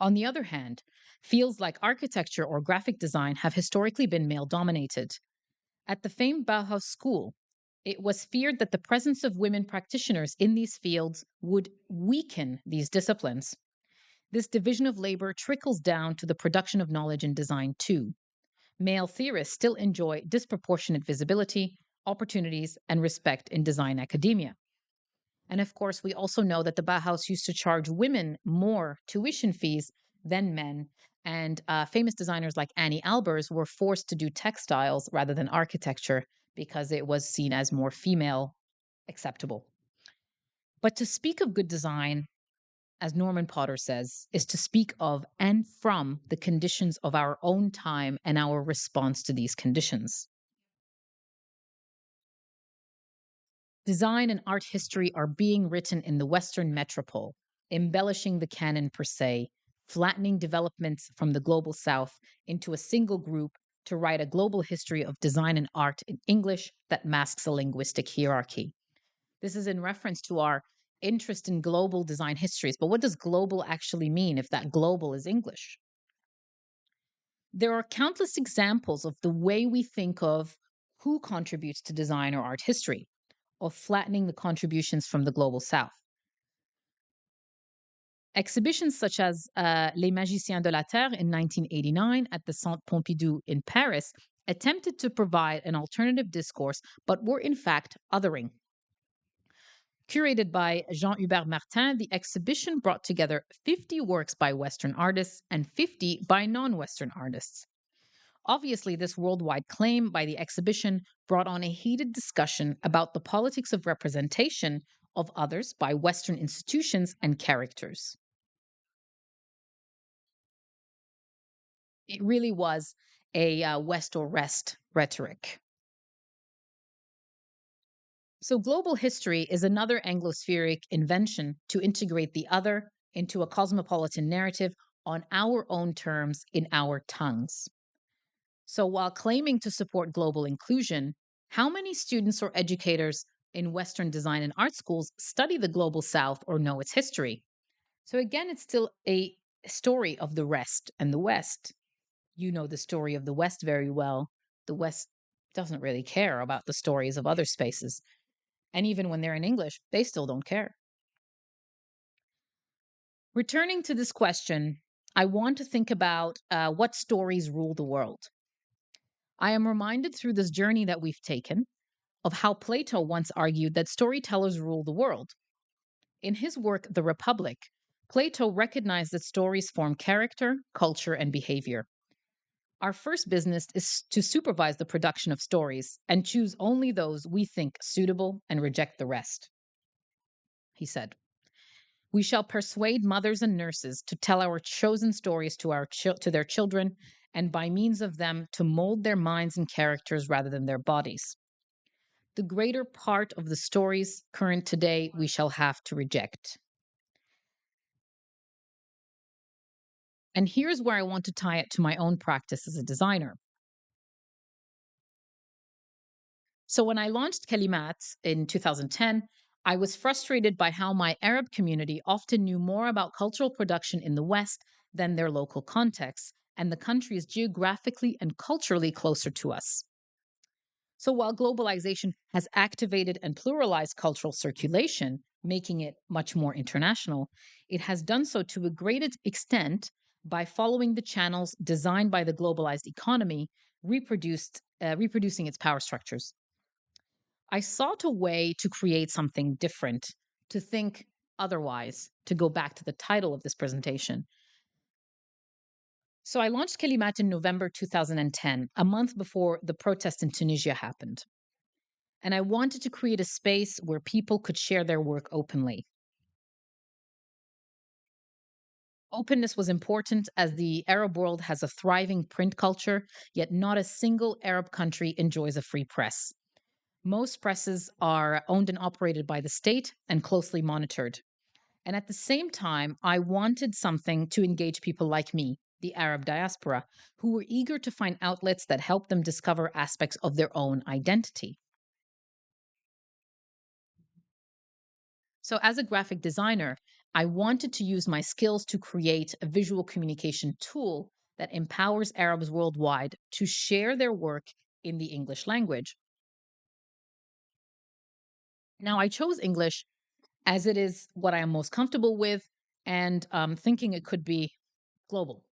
On the other hand, fields like architecture or graphic design have historically been male-dominated. At the famed Bauhaus School, it was feared that the presence of women practitioners in these fields would weaken these disciplines. This division of labor trickles down to the production of knowledge in design too. Male theorists still enjoy disproportionate visibility, opportunities, and respect in design academia. And of course, we also know that the Bauhaus used to charge women more tuition fees than men. And famous designers like Annie Albers were forced to do textiles rather than architecture because it was seen as more female acceptable. But to speak of good design, as Norman Potter says, is to speak of and from the conditions of our own time and our response to these conditions. Design and art history are being written in the Western metropole, embellishing the canon per se, flattening developments from the global South into a single group to write a global history of design and art in English that masks a linguistic hierarchy. This is in reference to our interest in global design histories. But what does global actually mean if that global is English? There are countless examples of the way we think of who contributes to design or art history, of flattening the contributions from the global South. Exhibitions such as Les Magiciens de la Terre in 1989 at the Centre Pompidou in Paris attempted to provide an alternative discourse, but were in fact othering. Curated by Jean-Hubert Martin, the exhibition brought together 50 works by Western artists and 50 by non-Western artists. Obviously, this worldwide claim by the exhibition brought on a heated discussion about the politics of representation of others by Western institutions and characters. It really was a West or Rest rhetoric. So global history is another Anglospheric invention to integrate the other into a cosmopolitan narrative on our own terms in our tongues. So while claiming to support global inclusion, how many students or educators in Western design and art schools study the global South or know its history? So again, it's still a story of the rest and the West. You know the story of the West very well. The West doesn't really care about the stories of other spaces. And even when they're in English, they still don't care. Returning to this question, I want to think about what stories rule the world. I am reminded through this journey that we've taken of how Plato once argued that storytellers rule the world. In his work, The Republic, Plato recognized that stories form character, culture, and behavior. Our first business is to supervise the production of stories and choose only those we think suitable and reject the rest. He said, "We shall persuade mothers and nurses to tell our chosen stories to their children and by means of them to mold their minds and characters rather than their bodies. The greater part of the stories current today we shall have to reject. And here's where I want to tie it to my own practice as a designer. So when I launched Kalimat in 2010, I was frustrated by how my Arab community often knew more about cultural production in the West than their local context, and the country is geographically and culturally closer to us. So while globalization has activated and pluralized cultural circulation, making it much more international, it has done so to a great extent by following the channels designed by the globalized economy, reproducing its power structures. I sought a way to create something different, to think otherwise, to go back to the title of this presentation. So I launched Kalimat in November 2010, a month before the protest in Tunisia happened. And I wanted to create a space where people could share their work openly. Openness was important as the Arab world has a thriving print culture, yet not a single Arab country enjoys a free press. Most presses are owned and operated by the state and closely monitored. And at the same time, I wanted something to engage people like me, the Arab diaspora, who were eager to find outlets that helped them discover aspects of their own identity. So, as a graphic designer, I wanted to use my skills to create a visual communication tool that empowers Arabs worldwide to share their work in the English language. Now, I chose English as it is what I am most comfortable with and thinking it could be global.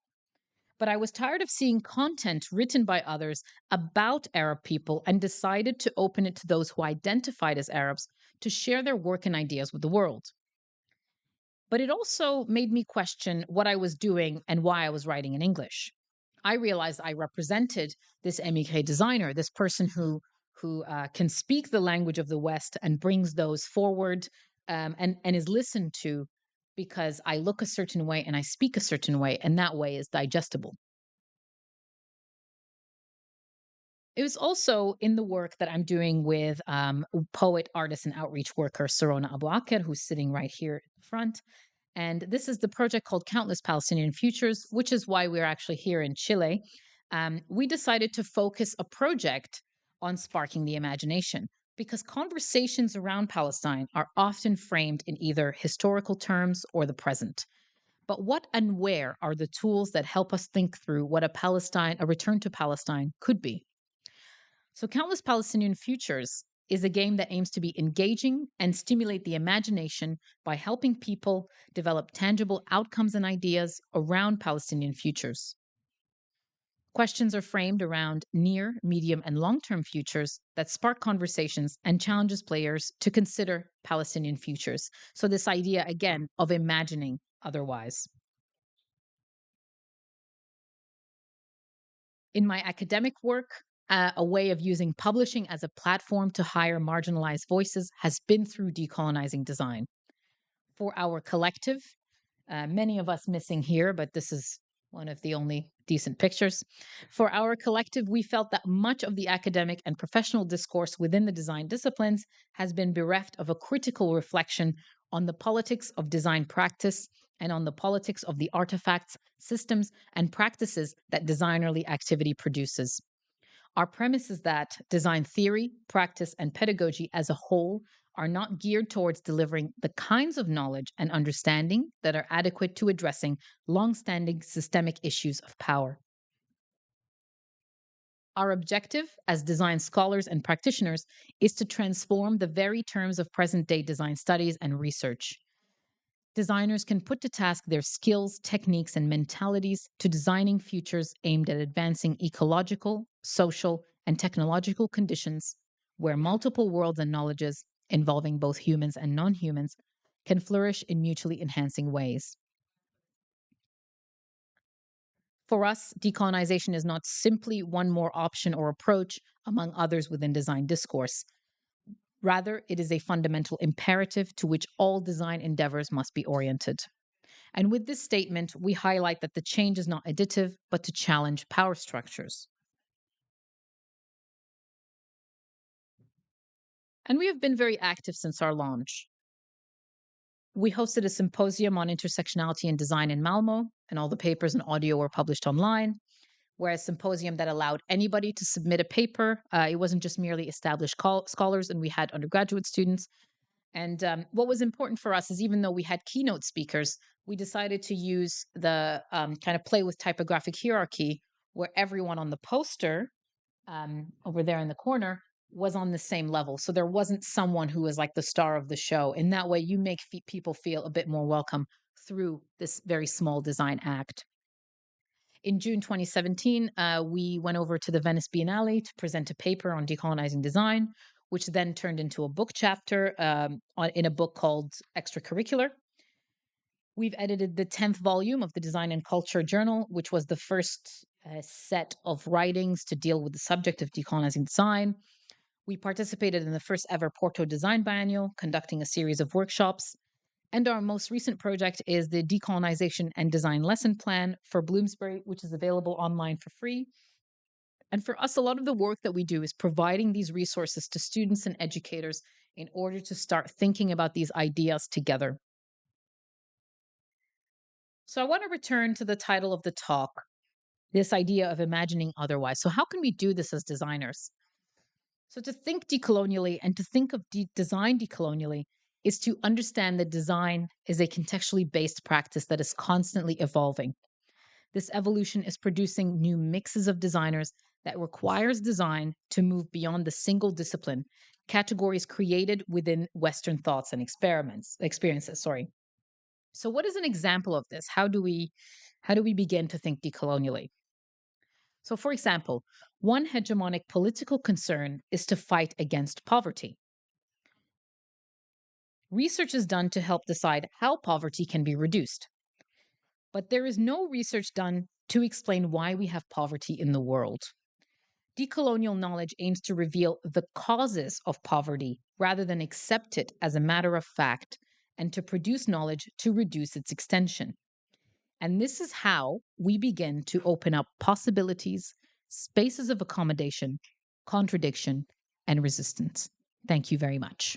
But I was tired of seeing content written by others about Arab people and decided to open it to those who identified as Arabs to share their work and ideas with the world. But it also made me question what I was doing and why I was writing in English. I realized I represented this émigré designer, this person who can speak the language of the West and brings those forward and is listened to because I look a certain way and I speak a certain way, and that way is digestible. It was also in the work that I'm doing with poet, artist, and outreach worker Sarona Abouaker, who's sitting right here in the front. And this is the project called Countless Palestinian Futures, which is why we're actually here in Chile. We decided to focus a project on sparking the imagination because conversations around Palestine are often framed in either historical terms or the present. But what and where are the tools that help us think through what a return to Palestine could be? So, Countless Palestinian Futures is a game that aims to be engaging and stimulate the imagination by helping people develop tangible outcomes and ideas around Palestinian futures. Questions are framed around near, medium, and long-term futures that spark conversations and challenges players to consider Palestinian futures. So this idea, again, of imagining otherwise. In my academic work, a way of using publishing as a platform to hire marginalized voices has been through decolonizing design. For our collective, many of us missing here, but this is one of the only decent pictures. For our collective, we felt that much of the academic and professional discourse within the design disciplines has been bereft of a critical reflection on the politics of design practice and on the politics of the artifacts, systems, and practices that designerly activity produces. Our premise is that design theory, practice, and pedagogy as a whole are not geared towards delivering the kinds of knowledge and understanding that are adequate to addressing long-standing systemic issues of power. Our objective as design scholars and practitioners is to transform the very terms of present-day design studies and research. Designers can put to task their skills, techniques, and mentalities to designing futures aimed at advancing ecological, social, and technological conditions where multiple worlds and knowledges involving both humans and non-humans can flourish in mutually enhancing ways. For us, decolonization is not simply one more option or approach among others within design discourse. Rather, it is a fundamental imperative to which all design endeavors must be oriented. And with this statement, we highlight that the change is not additive, but to challenge power structures. And we have been very active since our launch. We hosted a symposium on intersectionality and design in Malmo, and all the papers and audio were published online. Whereas symposium that allowed anybody to submit a paper. It wasn't just merely established scholars, and we had undergraduate students. And what was important for us is even though we had keynote speakers, we decided to use the kind of play with typographic hierarchy where everyone on the poster over there in the corner was on the same level. So there wasn't someone who was like the star of the show. In that way, you make people feel a bit more welcome through this very small design act. In June 2017, we went over to the Venice Biennale to present a paper on decolonizing design, which then turned into a book chapter in a book called Extracurricular. We've edited the 10th volume of the Design and Culture Journal, which was the first set of writings to deal with the subject of decolonizing design. We participated in the first ever Porto Design Biennial, conducting a series of workshops. And our most recent project is the Decolonization and Design Lesson Plan for Bloomsbury, which is available online for free. And for us, a lot of the work that we do is providing these resources to students and educators in order to start thinking about these ideas together. So I want to return to the title of the talk, this idea of imagining otherwise. So how can we do this as designers? So to think decolonially and to think of design decolonially is to understand that design is a contextually based practice that is constantly evolving. This evolution is producing new mixes of designers that requires design to move beyond the single discipline, categories created within Western thoughts and experiences. So what is an example of this? How do we begin to think decolonially? So for example, one hegemonic political concern is to fight against poverty. Research is done to help decide how poverty can be reduced. But there is no research done to explain why we have poverty in the world. Decolonial knowledge aims to reveal the causes of poverty rather than accept it as a matter of fact, and to produce knowledge to reduce its extension. And this is how we begin to open up possibilities, spaces of accommodation, contradiction, and resistance. Thank you very much.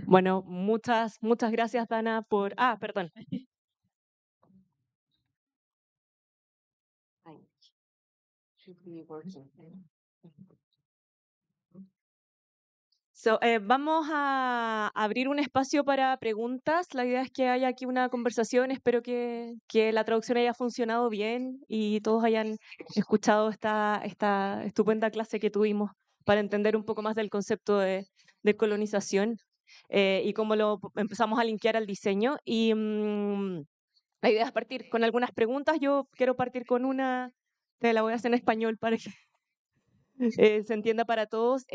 Bueno, muchas gracias, Danah, por... perdón. Vamos a abrir un espacio para preguntas. La idea es que haya aquí una conversación. Espero que la traducción haya funcionado bien y todos hayan escuchado esta estupenda clase que tuvimos para entender un poco más del concepto de colonización y cómo lo empezamos a linkear al diseño. Y la idea es partir con algunas preguntas. Yo quiero partir con una, te la voy a hacer en español para que se entienda para todos.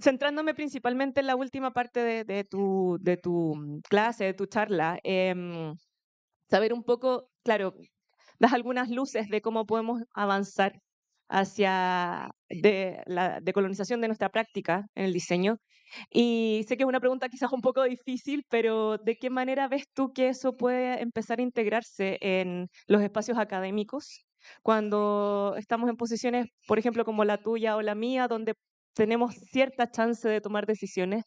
Centrándome principalmente en la última parte de tu clase, de tu charla, saber un poco, claro, das algunas luces de cómo podemos avanzar hacia la decolonización de nuestra práctica en el diseño. Y sé que es una pregunta quizás un poco difícil, pero ¿de qué manera ves tú que eso puede empezar a integrarse en los espacios académicos cuando estamos en posiciones, por ejemplo, como la tuya o la mía, donde tenemos cierta chance de tomar decisiones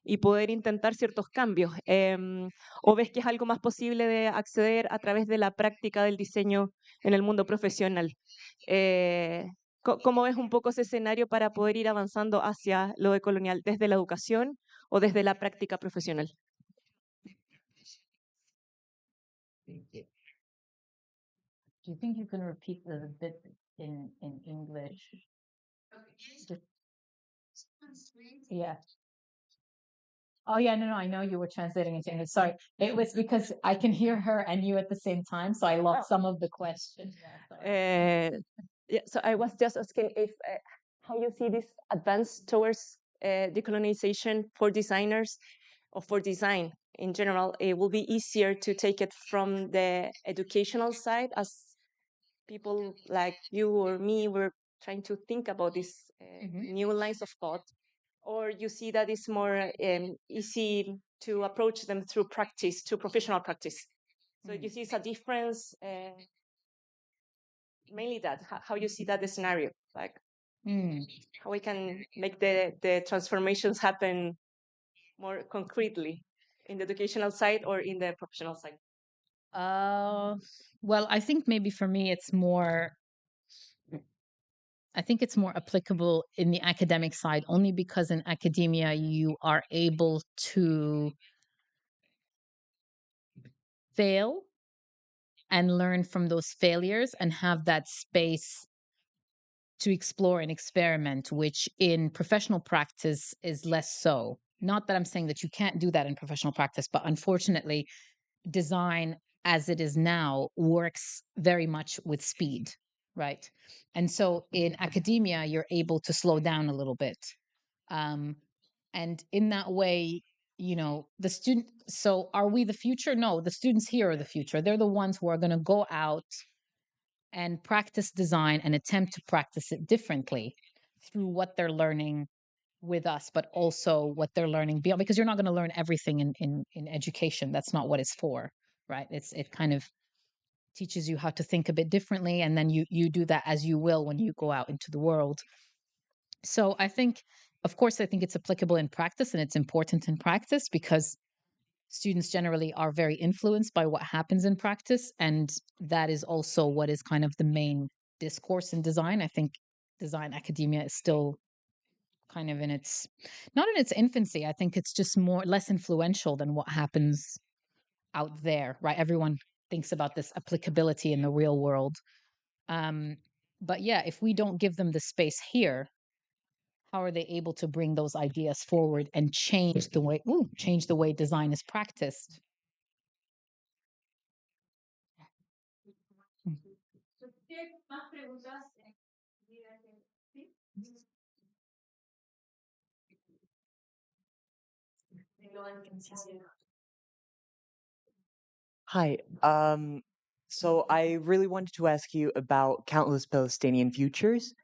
y poder intentar ciertos cambios? ¿O ves que es algo más posible de acceder a través de la práctica del diseño en el mundo profesional? ¿Cómo ves un poco ese escenario para poder ir avanzando hacia lo decolonial, desde la educación o desde la práctica profesional? Do you think you can repeat the bit in English? Yeah. Oh, yeah, no, I know you were translating into English. Sorry. It was because I can hear her and you at the same time, so I lost some of the question. Yeah, so I was just asking if how you see this advance towards decolonization for designers or for design in general. It will be easier to take it from the educational side as people like you or me were trying to think about these new lines of thought, or you see that it's more easy to approach them through practice, to professional practice? So you see it's a difference, mainly that, how you see that the scenario, like how we can make the transformations happen more concretely in the educational side or in the professional side? Well, I think maybe for me it's more applicable in the academic side, only because in academia you are able to fail and learn from those failures and have that space to explore and experiment, which in professional practice is less so. Not that I'm saying that you can't do that in professional practice, but unfortunately, design as it is now works very much with speed, right? And so in academia, you're able to slow down a little bit. And in that way, the student, so are we the future? No, the students here are the future. They're the ones who are going to go out and practice design and attempt to practice it differently through what they're learning with us, but also what they're learning beyond, because you're not going to learn everything in education. That's not what it's for, right? It kind of teaches you how to think a bit differently, and then you do that as you will when you go out into the world. So I think, of course, I think it's applicable in practice, and it's important in practice because students generally are very influenced by what happens in practice. And that is also what is kind of the main discourse in design. I think design academia is still kind of not in its infancy. I think it's just less influential than what happens out there, right? Everyone thinks about this applicability in the real world. But yeah, if we don't give them the space here, how are they able to bring those ideas forward and change the way design is practiced? Hi. So I really wanted to ask you about countless Palestinian futures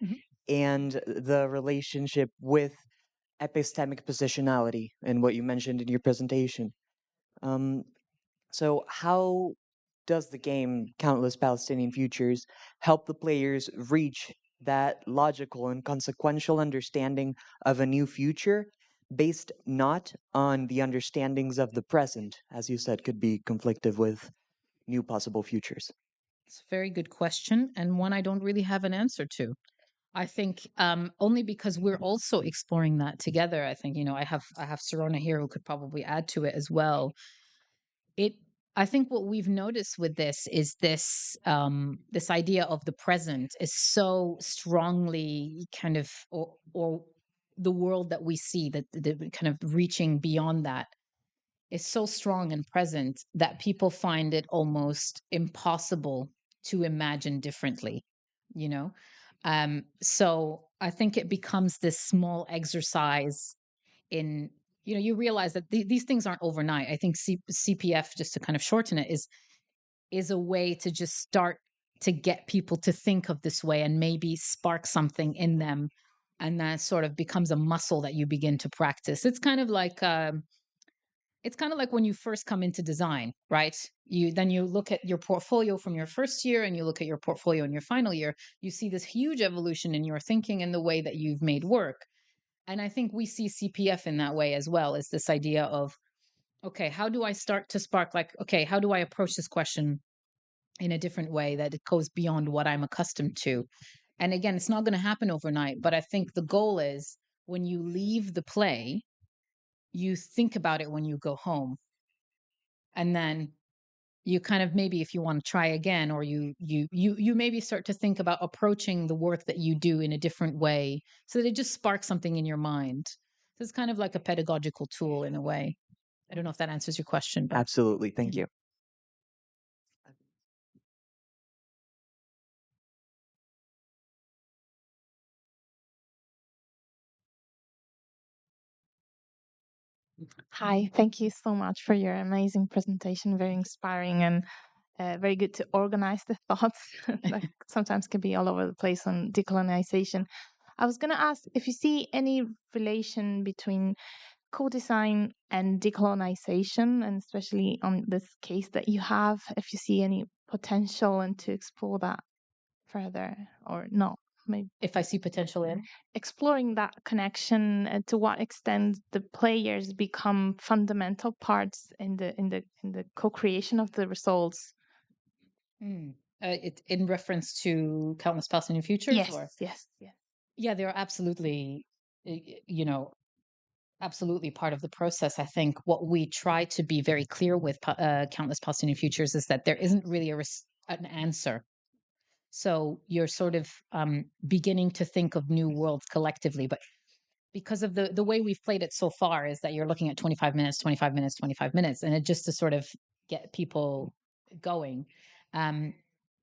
and the relationship with epistemic positionality and what you mentioned in your presentation. Um, so how does the game Countless Palestinian Futures help the players reach that logical and consequential understanding of a new future based not on the understandings of the present, as you said, could be conflictive with new possible futures? It's a very good question, and one I don't really have an answer to. I think only because we're also exploring that together. I think I have Serona here who could probably add to it as well. It I think what we've noticed with this is this idea of the present is so strongly kind of or the world that we see, that the kind of reaching beyond that is so strong and present that people find it almost impossible to imagine differently, you know? So I think it becomes this small exercise in, you realize that these things aren't overnight. I think CPF, just to kind of shorten it, is a way to just start to get people to think of this way and maybe spark something in them. And that sort of becomes a muscle that you begin to practice. It's kind of like when you first come into design, right? You look at your portfolio from your first year and you look at your portfolio in your final year, you see this huge evolution in your thinking and the way that you've made work. And I think we see CPF in that way as well, is this idea of, okay, how do I start to spark, like, okay, how do I approach this question in a different way that it goes beyond what I'm accustomed to? And again, it's not going to happen overnight, but I think the goal is when you leave the play, you think about it when you go home. And then you kind of, maybe if you want to try again, or you maybe start to think about approaching the work that you do in a different way, so that it just sparks something in your mind. So it's kind of like a pedagogical tool in a way. I don't know if that answers your question, but Absolutely. Thank you. Hi, thank you so much for your amazing presentation, very inspiring. And very good to organize the thoughts that sometimes can be all over the place on decolonization. I was going to ask if you see any relation between co-design and decolonization, and especially on this case that you have, if you see any potential and to explore that further or no. Maybe If I see potential in exploring that connection, and to what extent the players become fundamental parts in the co-creation of the results. It in reference to Countless Palestinian Futures? Yes. Yeah, they're absolutely, absolutely part of the process. I think what we try to be very clear with Countless Palestinian Futures is that there isn't really an answer. So you're sort of beginning to think of new worlds collectively, but because of the way we've played it so far is that you're looking at 25 minutes, 25 minutes, 25 minutes, and it just to sort of get people going.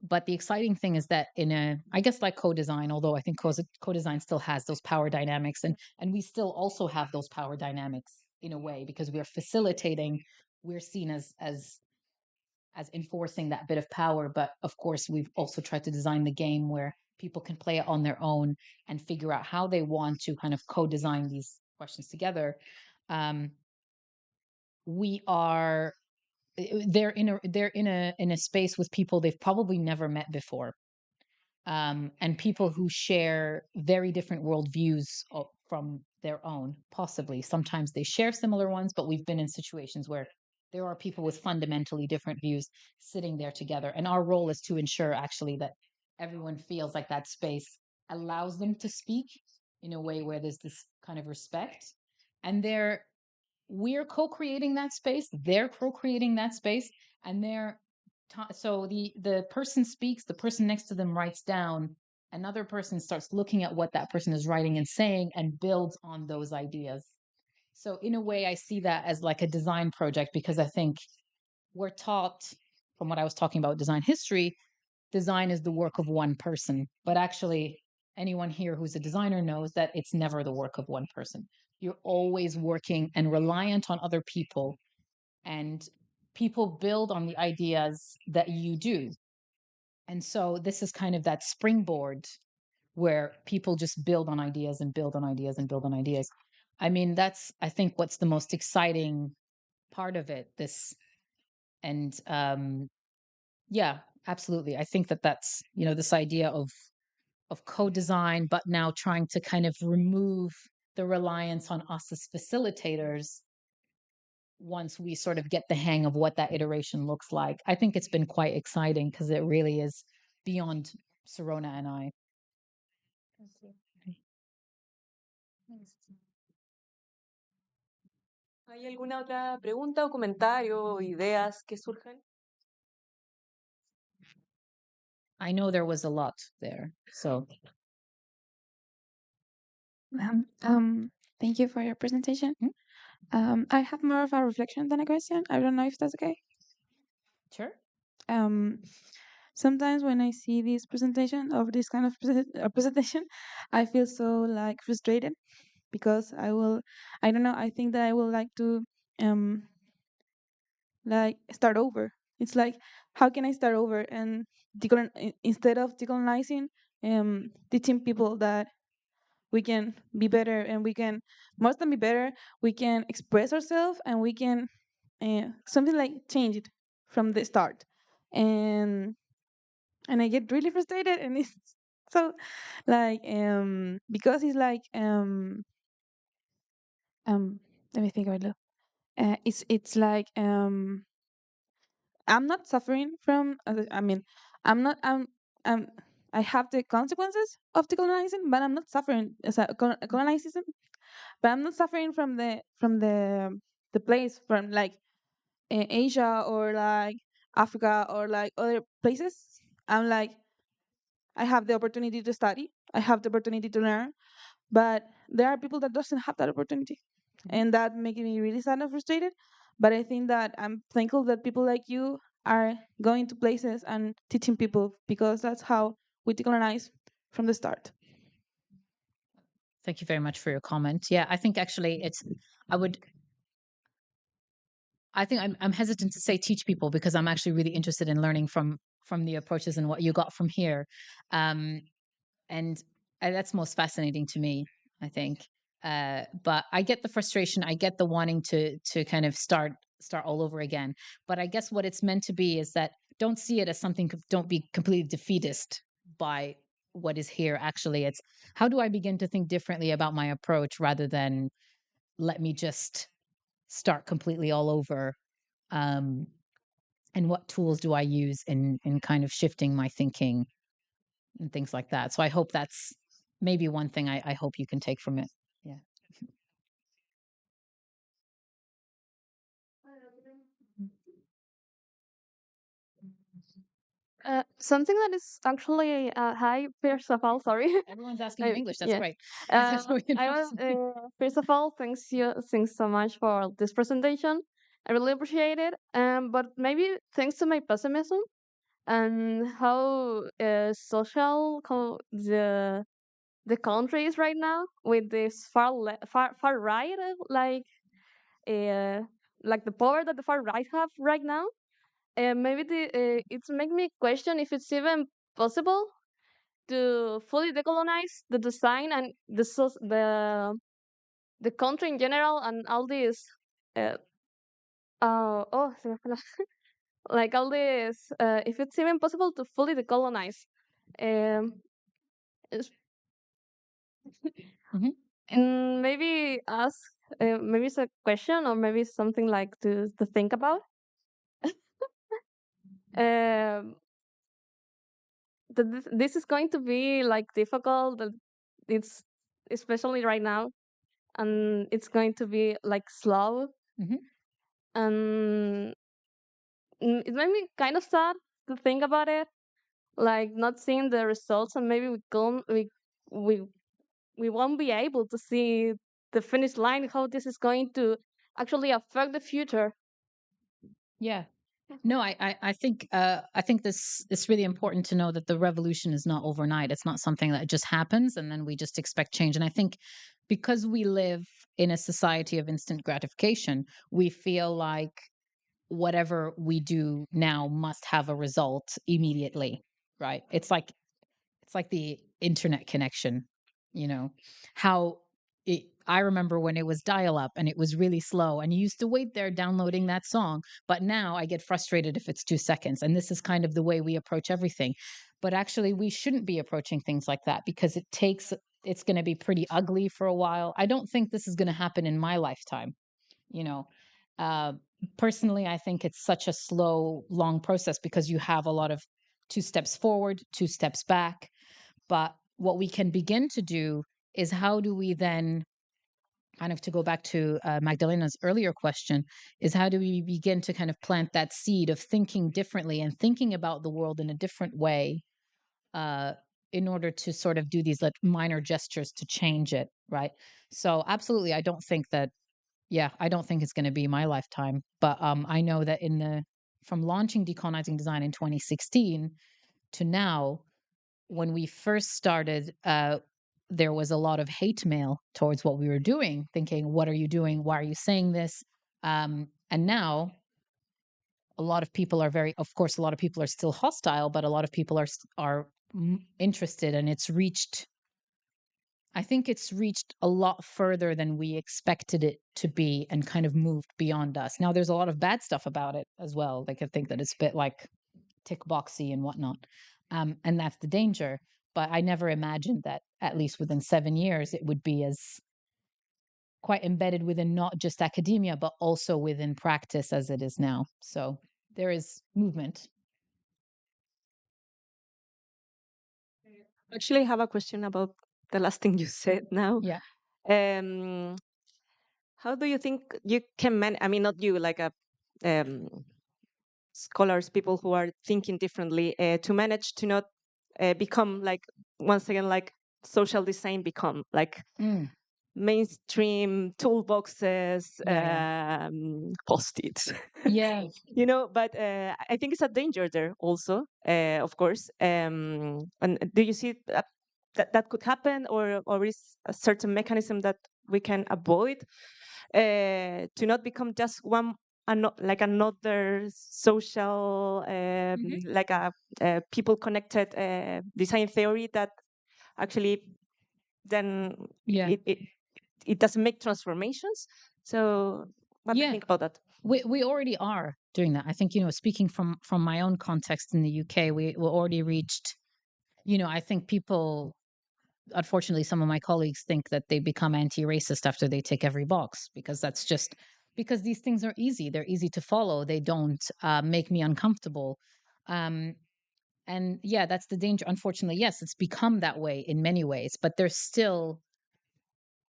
But the exciting thing is that I guess like co-design, although I think co-design still has those power dynamics, and we still also have those power dynamics in a way, because we are facilitating, we're seen as enforcing that bit of power. But of course, we've also tried to design the game where people can play it on their own and figure out how they want to kind of co-design these questions together. They're in a space with people they've probably never met before, and people who share very different worldviews from their own. Possibly sometimes they share similar ones, but we've been in situations where there are people with fundamentally different views sitting there together, and our role is to ensure actually that everyone feels like that space allows them to speak in a way where there's this kind of respect, and we're co-creating that space, they're co-creating that space, and so the person speaks, the person next to them writes down, another person starts looking at what that person is writing and saying and builds on those ideas. So in a way, I see that as like a design project, because I think we're taught, from what I was talking about design history, design is the work of one person. But actually, anyone here who's a designer knows that it's never the work of one person. You're always working and reliant on other people, and people build on the ideas that you do. And so this is kind of that springboard where people just build on ideas and build on ideas and build on ideas. I mean, that's, I think, what's the most exciting part of it. Yeah, absolutely. I think that's, this idea of co-design, but now trying to kind of remove the reliance on us as facilitators once we sort of get the hang of what that iteration looks like. I think it's been quite exciting because it really is beyond Sirona and I. ¿Hay alguna otra pregunta o comentario o ideas que surjan? I know there was a lot there, so. Thank you for your presentation. I have more of a reflection than a question. I don't know if that's okay. Sure. Sometimes when I see this presentation of this kind of presentation, I feel so like frustrated, because I don't know, I think that I will like to like start over. It's like, how can I start over and instead of decolonizing, teaching people that we can be better, and we can, more than be better, we can express ourselves, and we can something like change it from the start. And I get really frustrated, and it's so like because it's like let me think about it. It's like I'm not suffering from I mean, I'm not I have the consequences of decolonizing, but I'm not suffering as a colonization, but I'm not suffering from the place, from like Asia or like Africa or like other places. I'm like, I have the opportunity to study, I have the opportunity to learn, but there are people that doesn't have that opportunity, and that makes me really sad and frustrated. But I think that I'm thankful that people like you are going to places and teaching people, because that's how we decolonize from the start. Thank you very much for your comment. Yeah, I think actually I think I'm hesitant to say teach people because I'm actually really interested in learning from the approaches and what you got from here. And that's most fascinating to me, I think. But I get the frustration. I get the wanting to kind of start all over again. But I guess what it's meant to be is that don't see it as something, don't be completely defeatist by what is here. Actually, it's how do I begin to think differently about my approach rather than let me just start completely all over. And what tools do I use in kind of shifting my thinking and things like that. So I hope that's maybe one thing I hope you can take from it. Yeah. Something that is actually hi. First of all, sorry. Everyone's asking in English. That's yeah. great. Uh, That's what we I was first of all, thanks so much for this presentation. I really appreciate it. But maybe thanks to my pessimism and how the country is right now with this far right, uh, like the power that the far right have right now. Maybe it's make me question if it's even possible to fully decolonize the design and the country in general and all these uh, se me fue like all this if it's even possible to fully decolonize um it's- Mhm. and maybe ask maybe it's a question or maybe something like to think about um that this is going to be like difficult that it's especially right now and it's going to be like slow Mhm. and it made me kind of sad to think about it like not seeing the results and maybe we we won't be able to see the finish line how this is going to actually affect the future. Yeah. No, I think this it's really important to know that the revolution is not overnight. It's not something that just happens and then we just expect change. And I think because we live in a society of instant gratification, we feel like whatever we do now must have a result immediately, right? It's like the internet connection, you know, how I remember when it was dial up and it was really slow and you used to wait there downloading that song. But now I get frustrated if it's 2 seconds. And this is kind of the way we approach everything. But actually, we shouldn't be approaching things like that because it's going to be pretty ugly for a while. I don't think this is going to happen in my lifetime, you know. Uh, Personally, I think it's such a slow, long process because you have a lot of 2 steps forward, 2 steps back. But what we can begin to do is how do we then, kind of to go back to Magdalena's earlier question, is how do we begin to kind of plant that seed of thinking differently and thinking about the world in a different way uh, in order to sort of do these like minor gestures to change it, right? So absolutely, I don't think that, yeah, I don't think it's going to be my lifetime. But I know that from launching Decolonizing Design in 2016 to now, when we first started, there was a lot of hate mail towards what we were doing, thinking, what are you doing? Why are you saying this? And now a lot of people are of course, a lot of people are still hostile, but a lot of people are interested, and I think it's reached a lot further than we expected it to be and kind of moved beyond us. Now, there's a lot of bad stuff about it as well. Like, I think that it's a bit like tick boxy and whatnot. And that's the danger. But I never imagined that, at least within 7 years, it would be as quite embedded within not just academia, but also within practice as it is now. So there is movement. Actually, I have a question about the last thing you said now. Yeah. How do you think you can I mean, not you, like scholars, people who are thinking differently, to manage to not become like, once again, like social design become like mainstream toolboxes, post-its. Yeah. You know, but I think it's a danger there also, of course. And do you see that could happen, or is a certain mechanism that we can avoid to not become just one like another social, like a people connected design theory that actually then it doesn't make transformations. So what do you think about that? We already are doing that. I think, speaking from my own context in the UK, we already reached, I think people, unfortunately, some of my colleagues think that they become anti-racist after they tick every box, because that's just because these things are easy. They're easy to follow. They don't make me uncomfortable. And yeah, that's the danger. Unfortunately, yes, it's become that way in many ways, but there's still,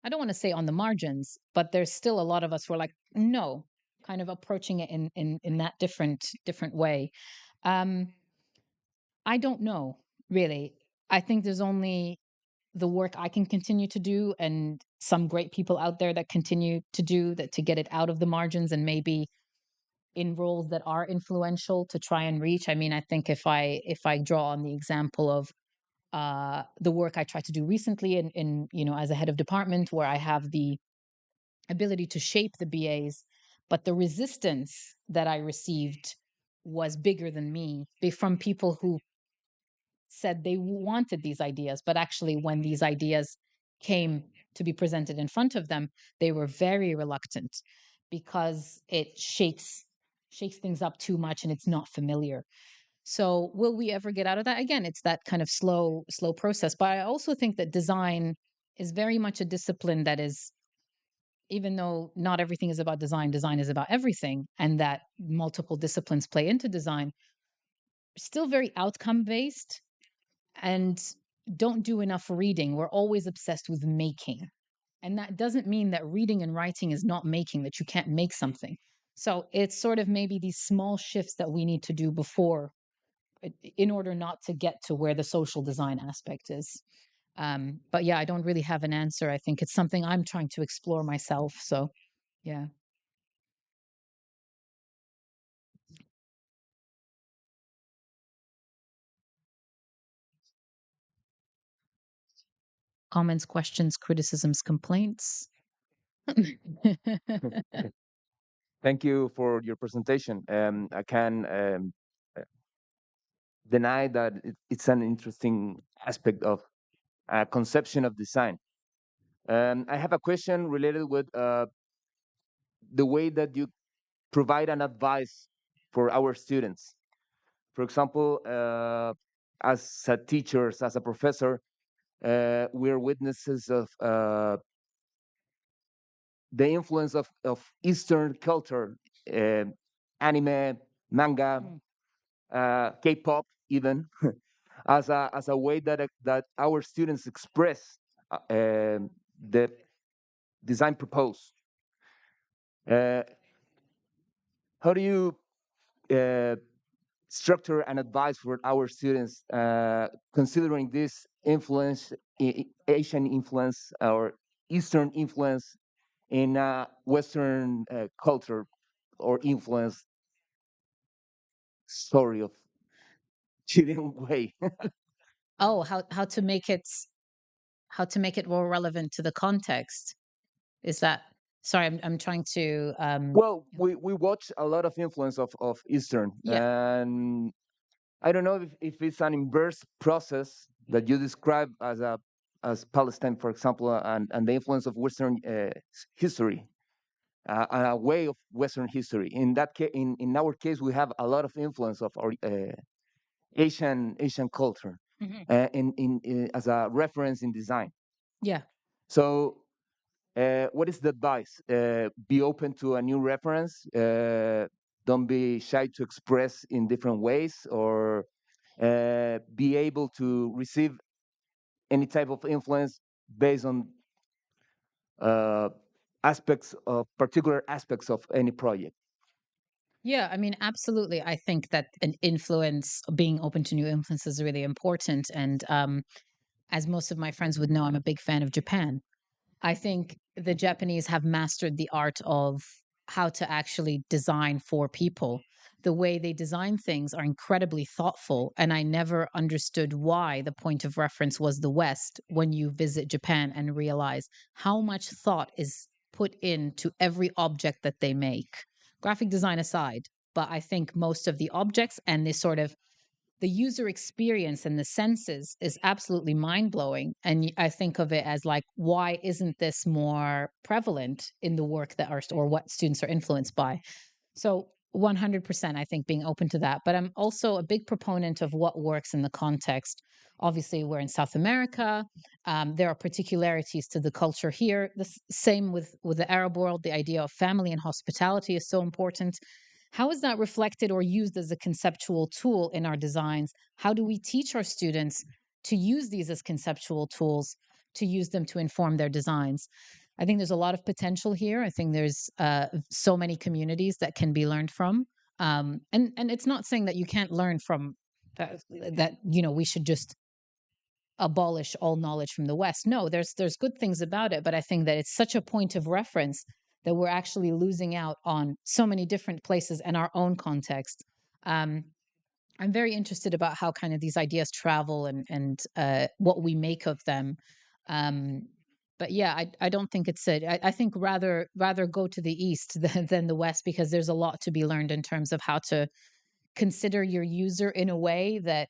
I don't want to say on the margins, but there's still a lot of us who are like, no, kind of approaching it in that different way. I don't know, really. I think there's only the work I can continue to do, and some great people out there that continue to do that, to get it out of the margins and maybe in roles that are influential to try and reach. I mean, I think if I draw on the example of the work I tried to do recently in as a head of department, where I have the ability to shape the BAs, but the resistance that I received was bigger than me, from people who said they wanted these ideas, but actually when these ideas came to be presented in front of them, they were very reluctant because it shakes things up too much and it's not familiar. So will we ever get out of that? Again, it's that kind of slow process. But I also think that design is very much a discipline that is, even though not everything is about design is about everything, and that multiple disciplines play into design, still very outcome based and don't do enough reading. We're always obsessed with making. And that doesn't mean that reading and writing is not making, that you can't make something. So it's sort of maybe these small shifts that we need to do before, in order not to get to where the social design aspect is. But yeah, I don't really have an answer. I think it's something I'm trying to explore myself. So yeah. Comments, questions, criticisms, complaints? Thank you for your presentation. I can deny that it's an interesting aspect of conception of design. I have a question related with the way that you provide an advice for our students. For example, as a teachers, as a professor, we're witnesses of the influence of Eastern culture, anime, manga, K-pop, even as a way that our students express the design proposed. How do you structure and advise for our students, considering this influence, Asian influence or Eastern influence in Western culture or influence story of Chilean way? Oh, how to make it more relevant to the context. Is that, sorry, I'm trying to Well, we watch a lot of influence of Eastern, and I don't know if it's an inverse process that you describe as Palestine, for example, and the influence of Western history, a way of Western history. In that case, in our case, we have a lot of influence of our Asian culture, in as a reference in design. Yeah. So, what is the advice? Be open to a new reference. Don't be shy to express in different ways, or be able to receive any type of influence based on particular aspects of any project. Yeah, I mean, absolutely. I think that an influence, being open to new influences, is really important. And as most of my friends would know, I'm a big fan of Japan. I think the Japanese have mastered the art of how to actually design for people. The way they design things are incredibly thoughtful. And I never understood why the point of reference was the West when you visit Japan and realize how much thought is put into every object that they make. graphic design aside, but I think most of the objects and the sort of the user experience and the senses is absolutely mind-blowing. And I think of it as like, why isn't this more prevalent in the work that are, or what students are influenced by? So 100%, I think, being open to that. But I'm also a big proponent of what works in the context. Obviously, we're in South America. There are particularities to the culture here. The same with the Arab world. The idea of family and hospitality is so important. How is that reflected or used as a conceptual tool in our designs? How do we teach our students to use these as conceptual tools, to use them to inform their designs? I think there's a lot of potential here. I think there's so many communities that can be learned from. And it's not saying that you can't learn from that, you know, we should just abolish all knowledge from the West. No, there's good things about it, but I think that it's such a point of reference that we're actually losing out on so many different places and our own context. I'm very interested about how kind of these ideas travel and what we make of them. But yeah, I don't think it's I think rather go to the East than the West, because there's a lot to be learned in terms of how to consider your user in a way that,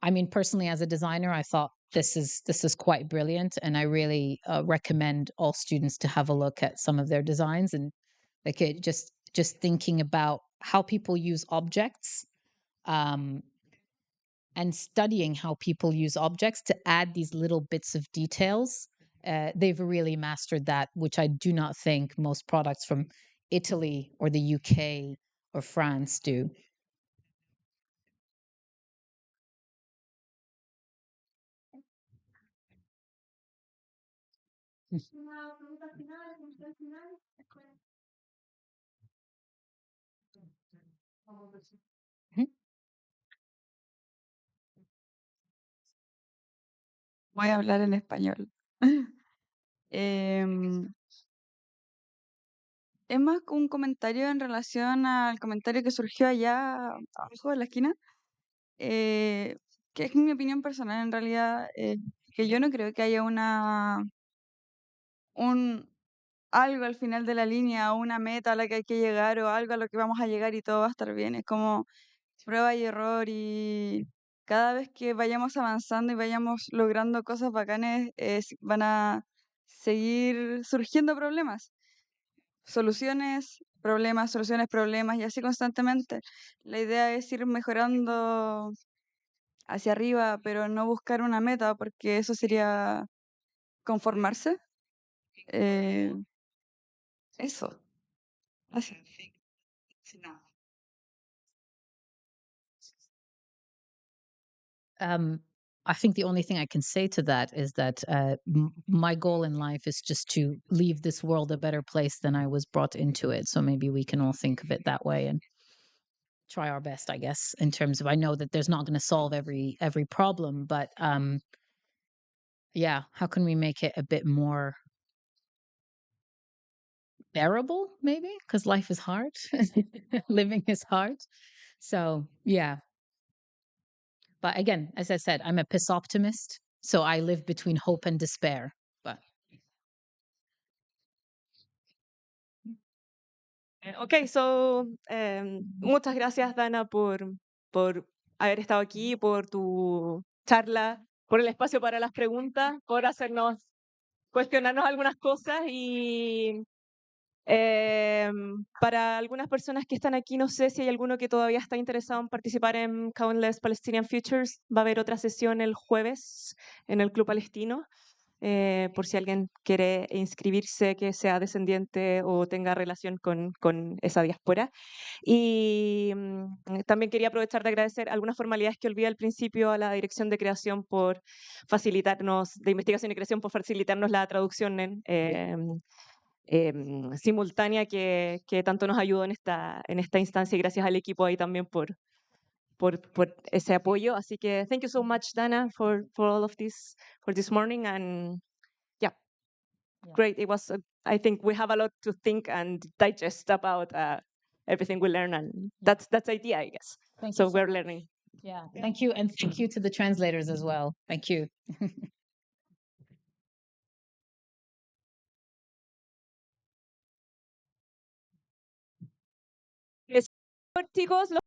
I mean, personally as a designer, I thought this is quite brilliant, and I really recommend all students to have a look at some of their designs and like it just thinking about how people use objects, and studying how people use objects to add these little bits of details. They've really mastered that, which I do not think most products from Italy or the UK or France do. Voy a hablar en español. Em, es más un comentario en relación al comentario que surgió allá abajo en la esquina, que es mi opinión personal en realidad, que yo no creo que haya un algo al final de la línea, o una meta a la que hay que llegar, o algo a lo que vamos a llegar y todo va a estar bien. Es como prueba y error, y cada vez que vayamos avanzando y vayamos logrando cosas bacanes, van a seguir surgiendo problemas, soluciones, problemas, y así constantemente. La idea es ir mejorando hacia arriba, pero no buscar una meta, porque eso sería conformarse. Eh, eso. Gracias. I think the only thing I can say to that is that my goal in life is just to leave this world a better place than I was brought into it. So maybe we can all think of it that way and try our best, I guess, in terms of, I know that there's not going to solve every problem, but yeah, how can we make it a bit more bearable, maybe? Because life is hard. Living is hard. So yeah. But again, as I said, I'm a piss optimist, so I live between hope and despair. But Ok, so, muchas gracias, Danah, por haber estado aquí, por tu charla, por el espacio para las preguntas, por hacernos cuestionarnos algunas cosas. Y para algunas personas que están aquí, no sé si hay alguno que todavía está interesado en participar en Countless Palestinian Futures. Va a haber otra sesión el jueves en el Club Palestino. Por si alguien quiere inscribirse, que sea descendiente o tenga relación con esa diáspora. Y también quería aprovechar de agradecer algunas formalidades que olvidé al principio a la Dirección de Creación por facilitarnos, de Investigación y Creación, por facilitarnos la traducción simultánea que tanto nos ayudó en esta instancia, y gracias al equipo ahí también por ese apoyo. Así que thank you so much, Danah, for all of this, for this morning. And yeah. Great. It was, I think we have a lot to think and digest about everything we learn, and that's the idea, I guess. So we're learning. yeah, thank you. And thank you to the translators as well. Thank you. chicos, los